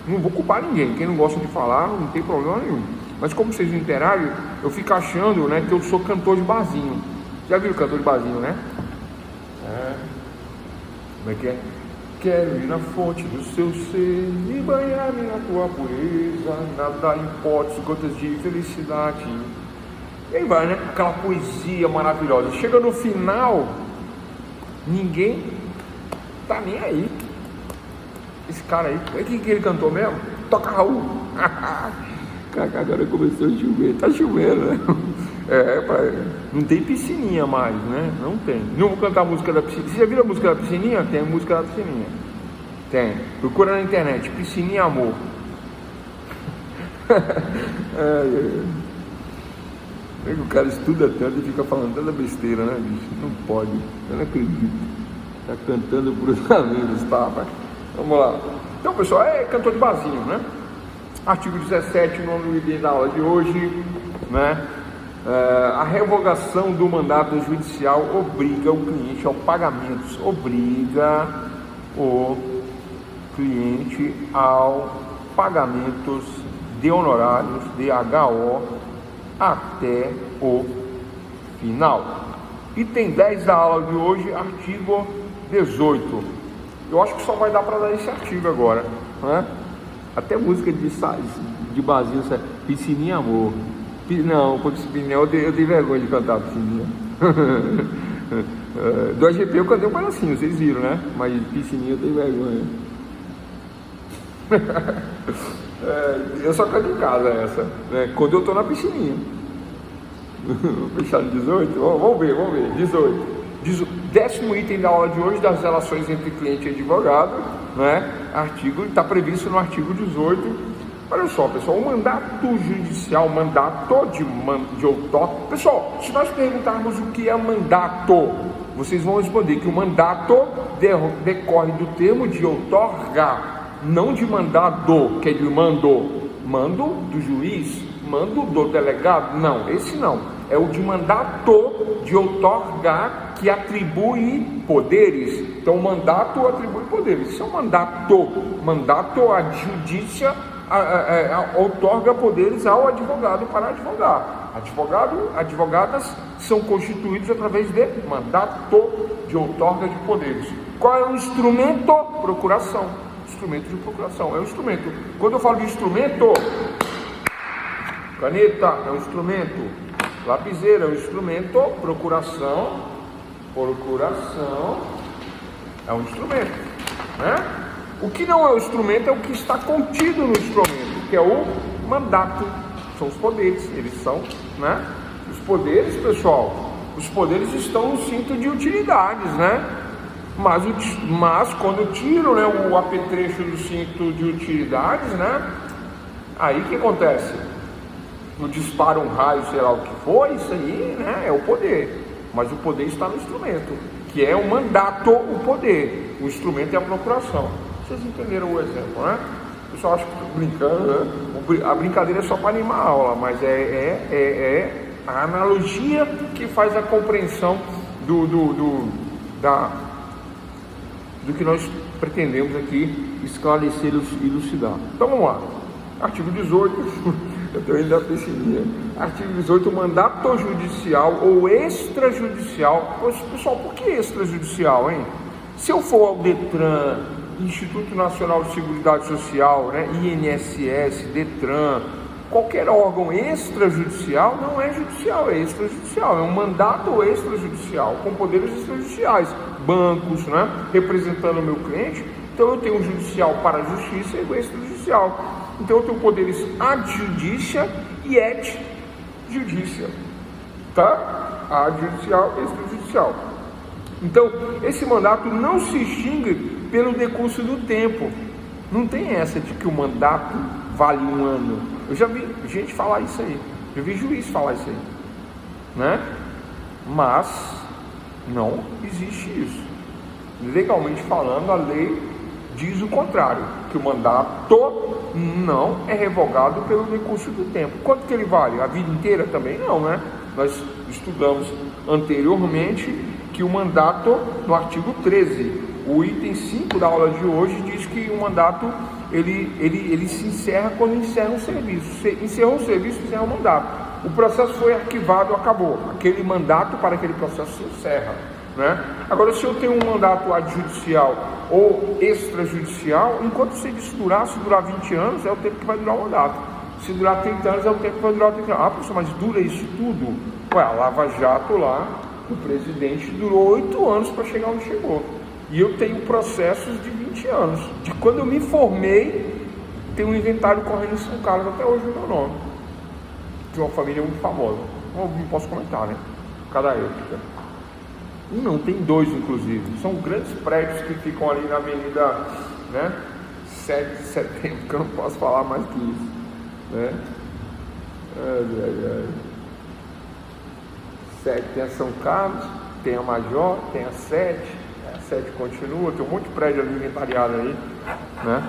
Não vou culpar ninguém, quem não gosta de falar não tem problema nenhum. Mas como vocês não interagem, eu fico achando, né, que eu sou cantor de barzinho. Já viram cantor de barzinho, né? Como é que é? Quero ir na fonte do seu ser e banhar-me na tua pureza, nadar em potes, gotas de felicidade. E aí vai, né? Aquela poesia maravilhosa. Chega no final, ninguém tá nem aí. Esse cara aí, o que ele cantou mesmo? Toca Raul. Agora começou a chover, tá chovendo, né? Não tem piscininha mais, né? Não tem. Não vou cantar a música da piscininha. Você já viu a música da piscininha? Tem a música da piscininha. Tem. Procura na internet, Piscininha Amor. O cara estuda tanto e fica falando tanta besteira, né, bicho? Não pode, eu não acredito. Tá cantando pros amigos, tá? Vamos lá. Então, pessoal, é cantor de barzinho, né? Artigo 17, o nome item da aula de hoje, né? A revogação do mandato judicial obriga o cliente ao pagamento. Obriga o cliente ao pagamentos de honorários de HO até o final. Item 10 da aula de hoje, artigo 18. Eu acho que só vai dar para dar esse artigo agora, né? Até música de barzinho, Piscininha Amor. Não, piscininha, eu tenho vergonha de cantar Piscininha. Do AGP eu cantei um pedacinho, vocês viram, né? Mas Piscininha eu tenho vergonha. Eu só canto em casa essa, né? Quando eu tô na piscininha. Fechado 18? Vamos ver, 18. Diz o 10º item da aula de hoje, das relações entre cliente e advogado, né? Artigo, está previsto no artigo 18. Olha só, pessoal, o mandato judicial, mandato de outorga. Pessoal, se nós perguntarmos o que é mandato, vocês vão responder que o mandato decorre do termo de outorga, não de mandado, que é de mando. Mando do juiz, mando do delegado, não, esse não. É o de mandato de outorgar, que atribui poderes. Então, o mandato atribui poderes. Isso é um mandato. Mandato, a judícia outorga poderes ao advogado para advogar. Advogadas são constituídos através de mandato de outorga de poderes. Qual é o instrumento? Procuração. Instrumento de procuração. É um instrumento. Quando eu falo de instrumento, caneta é um instrumento, lapiseira é um instrumento, procuração é um instrumento, né? O que não é o instrumento é o que está contido no instrumento, que é o mandato. São os poderes, eles são, né? Os poderes, pessoal, os poderes estão no cinto de utilidades, né? Mas quando eu tiro, né, o apetrecho do cinto de utilidades, né? Aí o que acontece? No disparo, um raio, sei lá o que for, isso aí, né, é o poder. Mas o poder está no instrumento, que é o mandato, o poder. O instrumento é a procuração. Vocês entenderam o exemplo, né? O pessoal acha que estou brincando, né? A brincadeira é só para animar a aula, mas é a analogia que faz a compreensão do que nós pretendemos aqui esclarecer e elucidar. Então vamos lá. Artigo 18, eu estou indo da piscininha. Artigo 18, mandato judicial ou extrajudicial. Pessoal, por que extrajudicial, hein? Se eu for ao Detran, Instituto Nacional de Seguridade Social, né, INSS, Detran, qualquer órgão extrajudicial não é judicial, é extrajudicial, é um mandato extrajudicial, com poderes extrajudiciais, bancos, né, representando o meu cliente. Então eu tenho o judicial para a justiça e o extrajudicial. Então eu tenho poderes ad judicia e et judicia, tá? Ad judicial e extrajudicial. Então esse mandato não se extingue pelo decurso do tempo. Não tem essa de que o mandato vale 1 ano. Eu já vi gente falar isso aí, já vi juiz falar isso aí, né? Mas não existe isso. Legalmente falando, a lei diz o contrário, que o mandato não é revogado pelo decurso do tempo. Quanto que ele vale? A vida inteira também não, né? Nós estudamos anteriormente que o mandato, no artigo 13, o item 5 da aula de hoje, diz que o mandato ele se encerra quando encerra um serviço. Se encerrou o serviço, encerra o mandato. O processo foi arquivado, acabou. Aquele mandato para aquele processo se encerra, né? Agora, se eu tenho um mandato adjudicial ou extrajudicial, enquanto se durar 20 anos, é o tempo que vai durar o mandato. Se durar 30 anos, é o tempo que vai durar 30 anos. Ah, professor, mas dura isso tudo? Ué, a Lava Jato lá, o presidente durou 8 anos para chegar onde chegou. E eu tenho processos de 20 anos. De quando eu me formei, tem um inventário correndo em São Carlos até hoje no meu nome. De uma família muito famosa. Não posso comentar, né? Cada época. Não, tem 2 inclusive. São grandes prédios que ficam ali na Avenida, né, 7 de Setembro, que eu não posso falar mais que isso, né? 7 tem a São Carlos, tem a Major, tem a 7, a 7 continua, tem um monte de prédio ali inventariado aí, né?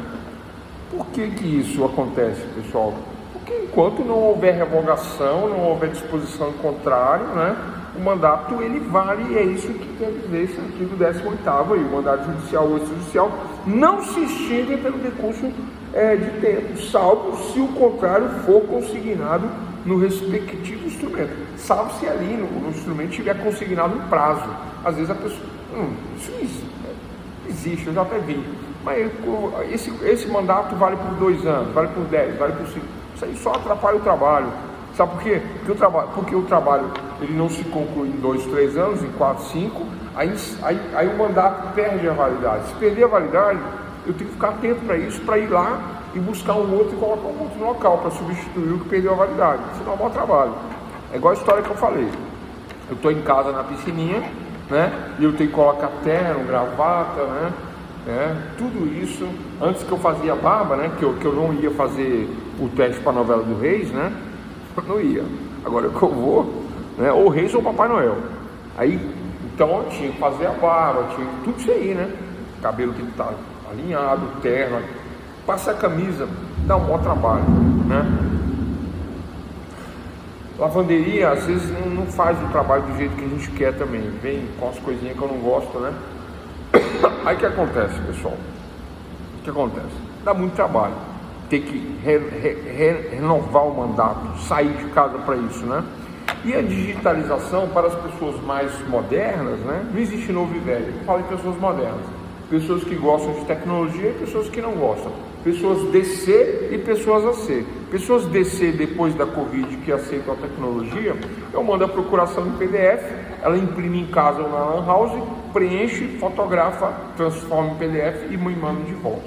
Por que isso acontece, pessoal? Porque enquanto não houver revogação, não houver disposição contrária, né, o mandato ele vale, e é isso que quer dizer esse artigo 18º aí. O mandato judicial ou extrajudicial não se extingue pelo decurso de tempo, salvo se o contrário for consignado no respectivo instrumento, salvo se ali no instrumento tiver consignado um prazo. Às vezes a pessoa, isso existe, eu já até vi, mas esse mandato vale por 2 anos, vale por 10, vale por 5, isso aí só atrapalha o trabalho. Sabe por quê? Porque o trabalho ele não se conclui em 2, 3 anos, em 4, 5, aí o mandato perde a validade. Se perder a validade, eu tenho que ficar atento para isso, para ir lá e buscar um outro e colocar um outro no local para substituir o que perdeu a validade. Isso não é um bom trabalho. É igual a história que eu falei. Eu estou em casa na piscininha, né? E eu tenho que colocar terno, gravata, né? Tudo isso, antes que eu fazia barba, né? Que eu não ia fazer o teste para a novela do Reis, né? Eu não ia. Agora que eu vou, né? Ou Reis ou Papai Noel. Aí, então eu tinha que fazer a barba, tinha tudo isso aí, né? Cabelo tem que estar alinhado, terno, passa a camisa, dá um bom trabalho, né? Lavanderia às vezes não faz o trabalho do jeito que a gente quer também, vem com as coisinhas que eu não gosto, né? Aí o que acontece, pessoal? O que acontece? Dá muito trabalho, tem que renovar o mandato, sair de casa para isso, né? E a digitalização para as pessoas mais modernas, né? Não existe novo e velho, eu falo de pessoas modernas, pessoas que gostam de tecnologia e pessoas que não gostam, pessoas DC e pessoas AC. Pessoas DC depois da Covid que aceitam a tecnologia, eu mando a procuração em PDF, ela imprime em casa ou na Lan House, preenche, fotografa, transforma em PDF e me manda de volta.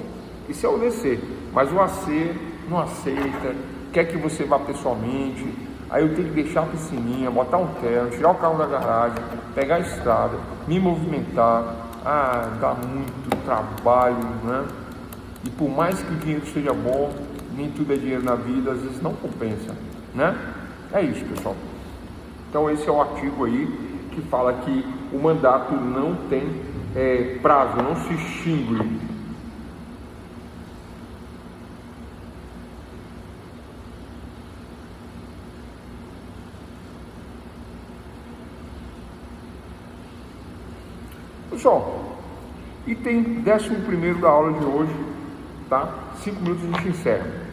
Isso é o DC, mas o AC não aceita, quer que você vá pessoalmente, aí eu tenho que deixar a piscininha, botar um terno, tirar o carro da garagem, pegar a estrada, me movimentar, dá muito trabalho, né? E por mais que o dinheiro seja bom, nem tudo é dinheiro na vida, às vezes não compensa, né? É isso, pessoal. Então esse é o artigo aí que fala que o mandato não tem prazo, não se extingue. Pessoal, item 11º da aula de hoje, tá? 5 minutos a gente encerra.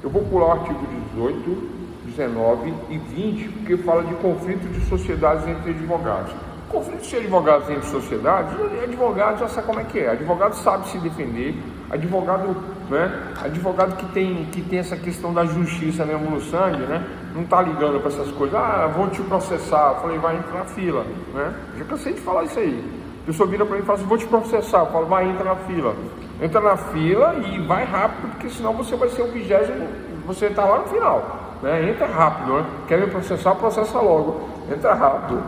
Eu vou pular o artigo 18, 19 e 20, porque fala de conflito de sociedades entre advogados. Conflito de advogados entre sociedades, advogado já sabe como é que é. Advogado sabe se defender, advogado, né? Advogado que tem essa questão da justiça mesmo no sangue, né? Não tá ligando para essas coisas. Vou te processar. Eu falei, vai entrar na fila, né? Já cansei de falar isso aí. A pessoa vira para mim e fala assim, vou te processar. Eu falo, vai, entra na fila. Entra na fila e vai rápido, porque senão você vai ser o 20º, você está lá no final, né? Entra rápido, né? Quer me processar, processa logo. Entra rápido.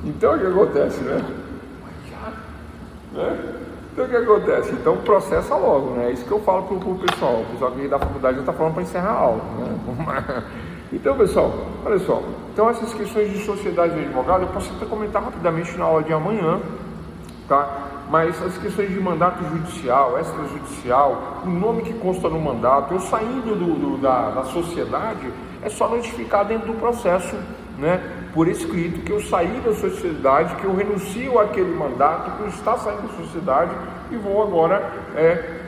Então o que acontece, né? Então o que acontece? Então processa logo, né? É isso que eu falo para o pessoal. O pessoal que da faculdade já está falando para encerrar a aula, né? Então, pessoal, olha só. Então essas questões de sociedade de advogado eu posso até comentar rapidamente na aula de amanhã, tá? Mas as questões de mandato judicial, extrajudicial, o nome que consta no mandato, eu saindo da sociedade, é só notificar dentro do processo, né, por escrito, que eu saí da sociedade, que eu renuncio àquele mandato, que eu está saindo da sociedade e vou agora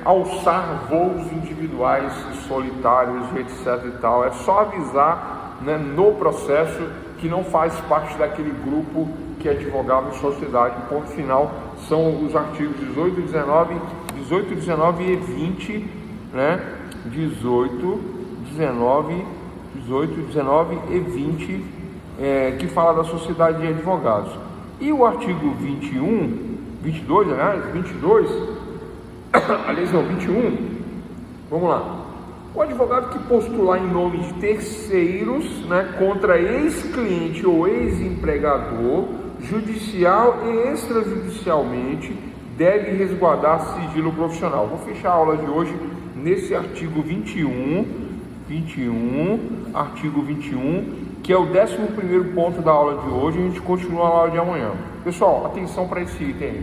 alçar voos individuais, solitários, etc e tal. É só avisar, né, no processo que não faz parte daquele grupo que é advogado em sociedade. Ponto final. São os artigos 18, 19 e 20, né? 18, 19 e 20, que fala da sociedade de advogados. E o artigo 22, aliás, 22, aliás não, 21, vamos lá. O advogado que postular em nome de terceiros, né, contra ex-cliente ou ex-empregador, judicial e extrajudicialmente, deve resguardar sigilo profissional. Vou fechar a aula de hoje nesse artigo 21, artigo 21, que é o 11º ponto da aula de hoje. A gente continua a aula de amanhã. Pessoal, atenção para esse item.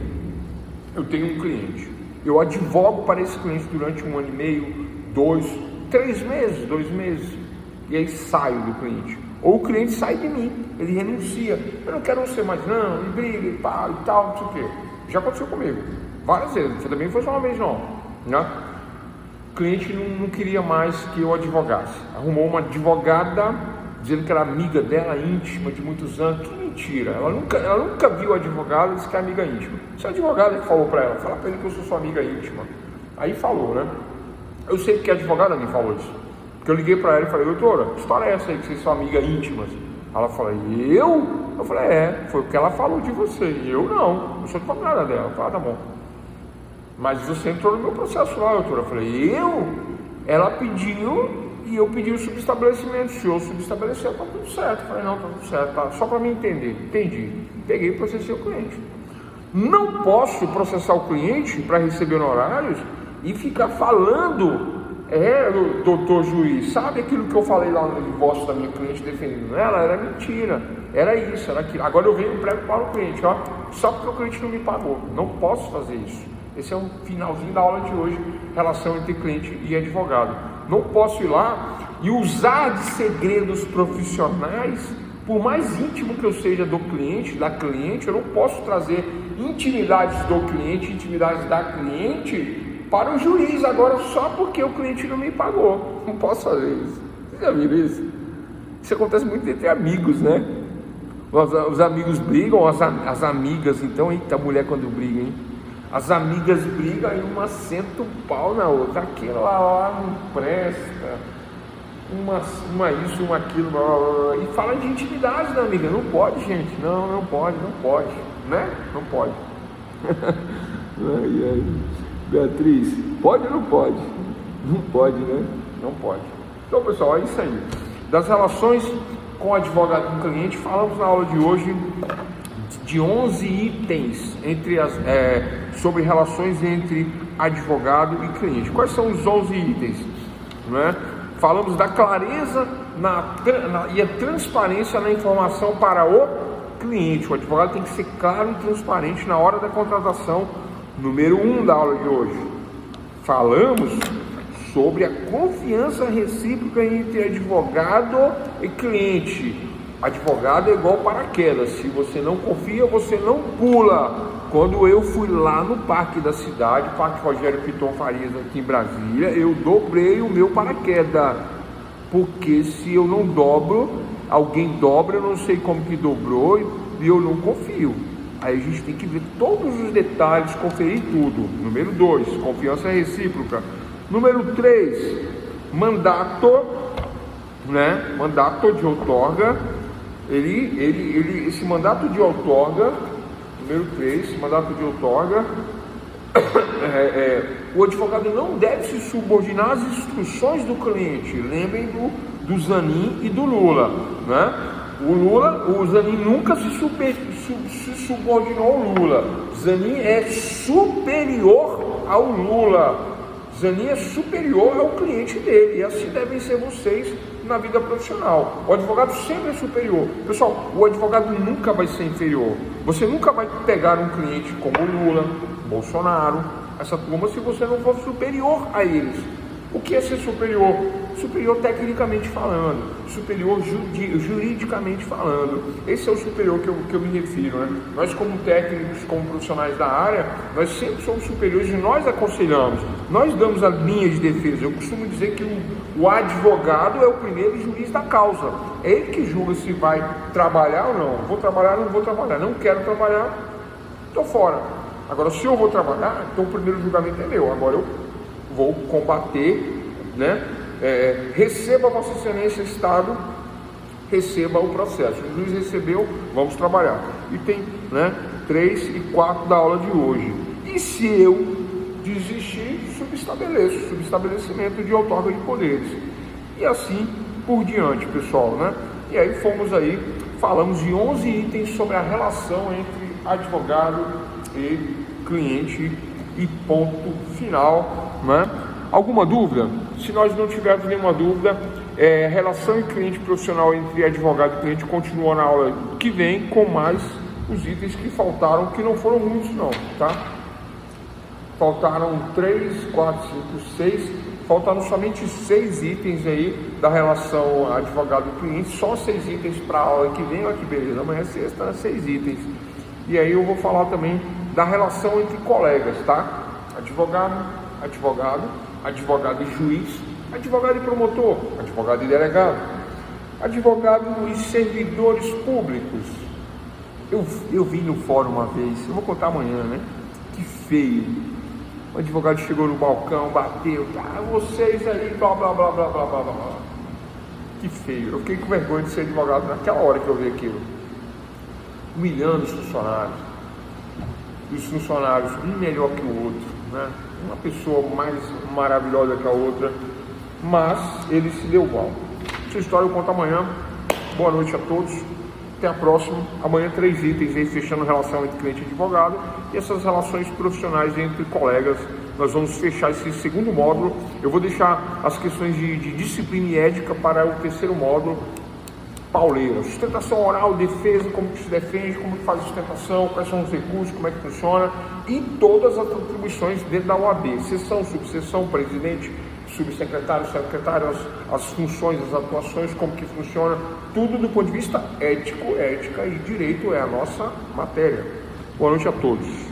Eu tenho um cliente, eu advogo para esse cliente durante 1 ano e meio, 2, 3 meses, 2 meses, e aí saio do cliente. Ou o cliente sai de mim, ele renuncia, eu não quero ser mais não, e briga e pá e tal, não sei o quê. Já aconteceu comigo, várias vezes, você também foi só uma vez não, né? O cliente não queria mais que eu advogasse, arrumou uma advogada, dizendo que era amiga dela, íntima, de muitos anos. Que mentira, ela nunca viu a advogada e disse que é amiga íntima. Se a advogada que falou para ela, fala para ele que eu sou sua amiga íntima. Aí falou, né? Eu sei porque a advogada me falou isso. Porque eu liguei para ela e falei, doutora, que história é essa aí que vocês são amigas íntimas? Ela falou, eu? Eu falei, foi o que ela falou de você. E eu não, eu sou advogada dela. Eu falei, tá bom. Mas você entrou no meu processo lá, doutora. Eu falei, eu? Ela pediu e eu pedi o subestabelecimento. Se eu subestabeleceu, tá tudo certo. Eu falei, não, tá tudo certo, tá. Só para me entender. Entendi. Peguei e processei o cliente. Não posso processar o cliente para receber honorários e ficar falando, doutor juiz, sabe aquilo que eu falei lá no divórcio da minha cliente defendendo ela? Era mentira, era isso, era aquilo. Agora eu venho e prego para o cliente, só porque o cliente não me pagou. Não posso fazer isso. Esse é um finalzinho da aula de hoje, relação entre cliente e advogado. Não posso ir lá e usar de segredos profissionais, por mais íntimo que eu seja do cliente, da cliente, eu não posso trazer intimidades do cliente, intimidades da cliente para o juiz agora só porque o cliente não me pagou. Não posso fazer isso. Vocês já viram isso? Isso acontece muito entre amigos, né? Os amigos brigam, as amigas, então, eita, mulher quando briga, hein? As amigas brigam e uma senta o pau na outra. Aquilo lá não presta. Uma isso, uma aquilo, blá, blá, blá. E fala de intimidade da amiga. Não pode, gente. Não pode. Né? Não pode. Ai. Beatriz, pode ou não pode? Não pode, né? Não pode. Então, pessoal, é isso aí. Das relações com advogado e com cliente, falamos na aula de hoje de 11 itens sobre relações entre advogado e cliente. Quais são os 11 itens? Né? Falamos da clareza e a transparência na informação para o cliente. O advogado tem que ser claro e transparente na hora da contratação. Número 1 da aula de hoje. Falamos sobre a confiança recíproca entre advogado e cliente. Advogado é igual paraquedas. Se você não confia, você não pula. Quando eu fui lá no Parque da Cidade, Parque Rogério Piton Farias aqui em Brasília, eu dobrei o meu paraquedas. Porque se eu não dobro, alguém dobra, eu não sei como que dobrou e eu não confio. Aí a gente tem que ver todos os detalhes, conferir tudo. Número 2, confiança recíproca. Número 3, mandato, né? Mandato de outorga. Esse mandato de outorga, número 3, mandato de outorga, o advogado não deve se subordinar às instruções do cliente. Lembrem do Zanin e do Lula, né? O Zanin nunca se subordinou ao Lula. Zanin é superior ao Lula. Zanin é superior ao cliente dele. E assim devem ser vocês na vida profissional. O advogado sempre é superior. Pessoal, o advogado nunca vai ser inferior. Você nunca vai pegar um cliente como Lula, Bolsonaro, essa turma, se você não for superior a eles. O que é ser superior? Superior tecnicamente falando, superior juridicamente falando. Esse é o superior que eu me refiro, né? Nós como técnicos, como profissionais da área, nós sempre somos superiores e nós aconselhamos. Nós damos a linha de defesa. Eu costumo dizer que o advogado é o primeiro juiz da causa. É ele que julga se vai trabalhar ou não. Vou trabalhar ou não vou trabalhar. Não quero trabalhar, estou fora. Agora, se eu vou trabalhar, então o primeiro julgamento é meu. Agora eu vou combater, né? Receba Vossa Excelência Estado, receba o processo. O juiz recebeu, vamos trabalhar. E tem, né, 3 e 4 da aula de hoje. E se eu desistir, subestabelecimento de outorga de poderes. E assim por diante, pessoal, né? E aí falamos de 11 itens sobre a relação entre advogado e cliente e ponto final, né? Alguma dúvida? Se nós não tivermos nenhuma dúvida, relação entre cliente profissional entre advogado e cliente continua na aula que vem com mais os itens que faltaram, que não foram muitos não, tá? Faltaram 3, 4, 5, 6, faltaram somente 6 itens aí da relação advogado e cliente, só 6 itens para a aula que vem. Olha que beleza, amanhã é sexta, 6 itens. E aí eu vou falar também da relação entre colegas, tá? Advogado e juiz, advogado e promotor, advogado e delegado, advogado e servidores públicos. Eu vi no fórum uma vez, eu vou contar amanhã, né? Que feio. O advogado chegou no balcão, bateu, vocês aí, blá blá blá blá blá blá blá. Que feio. Eu fiquei com vergonha de ser advogado naquela hora que eu vi aquilo. Humilhando os funcionários. E os funcionários, um melhor que o outro, né? Uma pessoa mais maravilhosa que a outra, mas ele se deu mal. Essa história eu conto amanhã. Boa noite a todos Até a próxima. Amanhã 3 itens aí, fechando relação entre cliente e advogado e essas relações profissionais entre colegas. Nós vamos fechar esse segundo módulo. Eu vou deixar as questões de disciplina e ética para o terceiro módulo. Pauleira, sustentação oral, defesa, como que se defende, como que faz a sustentação, quais são os recursos, como é que funciona e todas as atribuições dentro da OAB, seção, subseção, presidente, subsecretário, secretário, as funções, as atuações, como que funciona, tudo do ponto de vista ético, ética e direito é a nossa matéria. Boa noite a todos.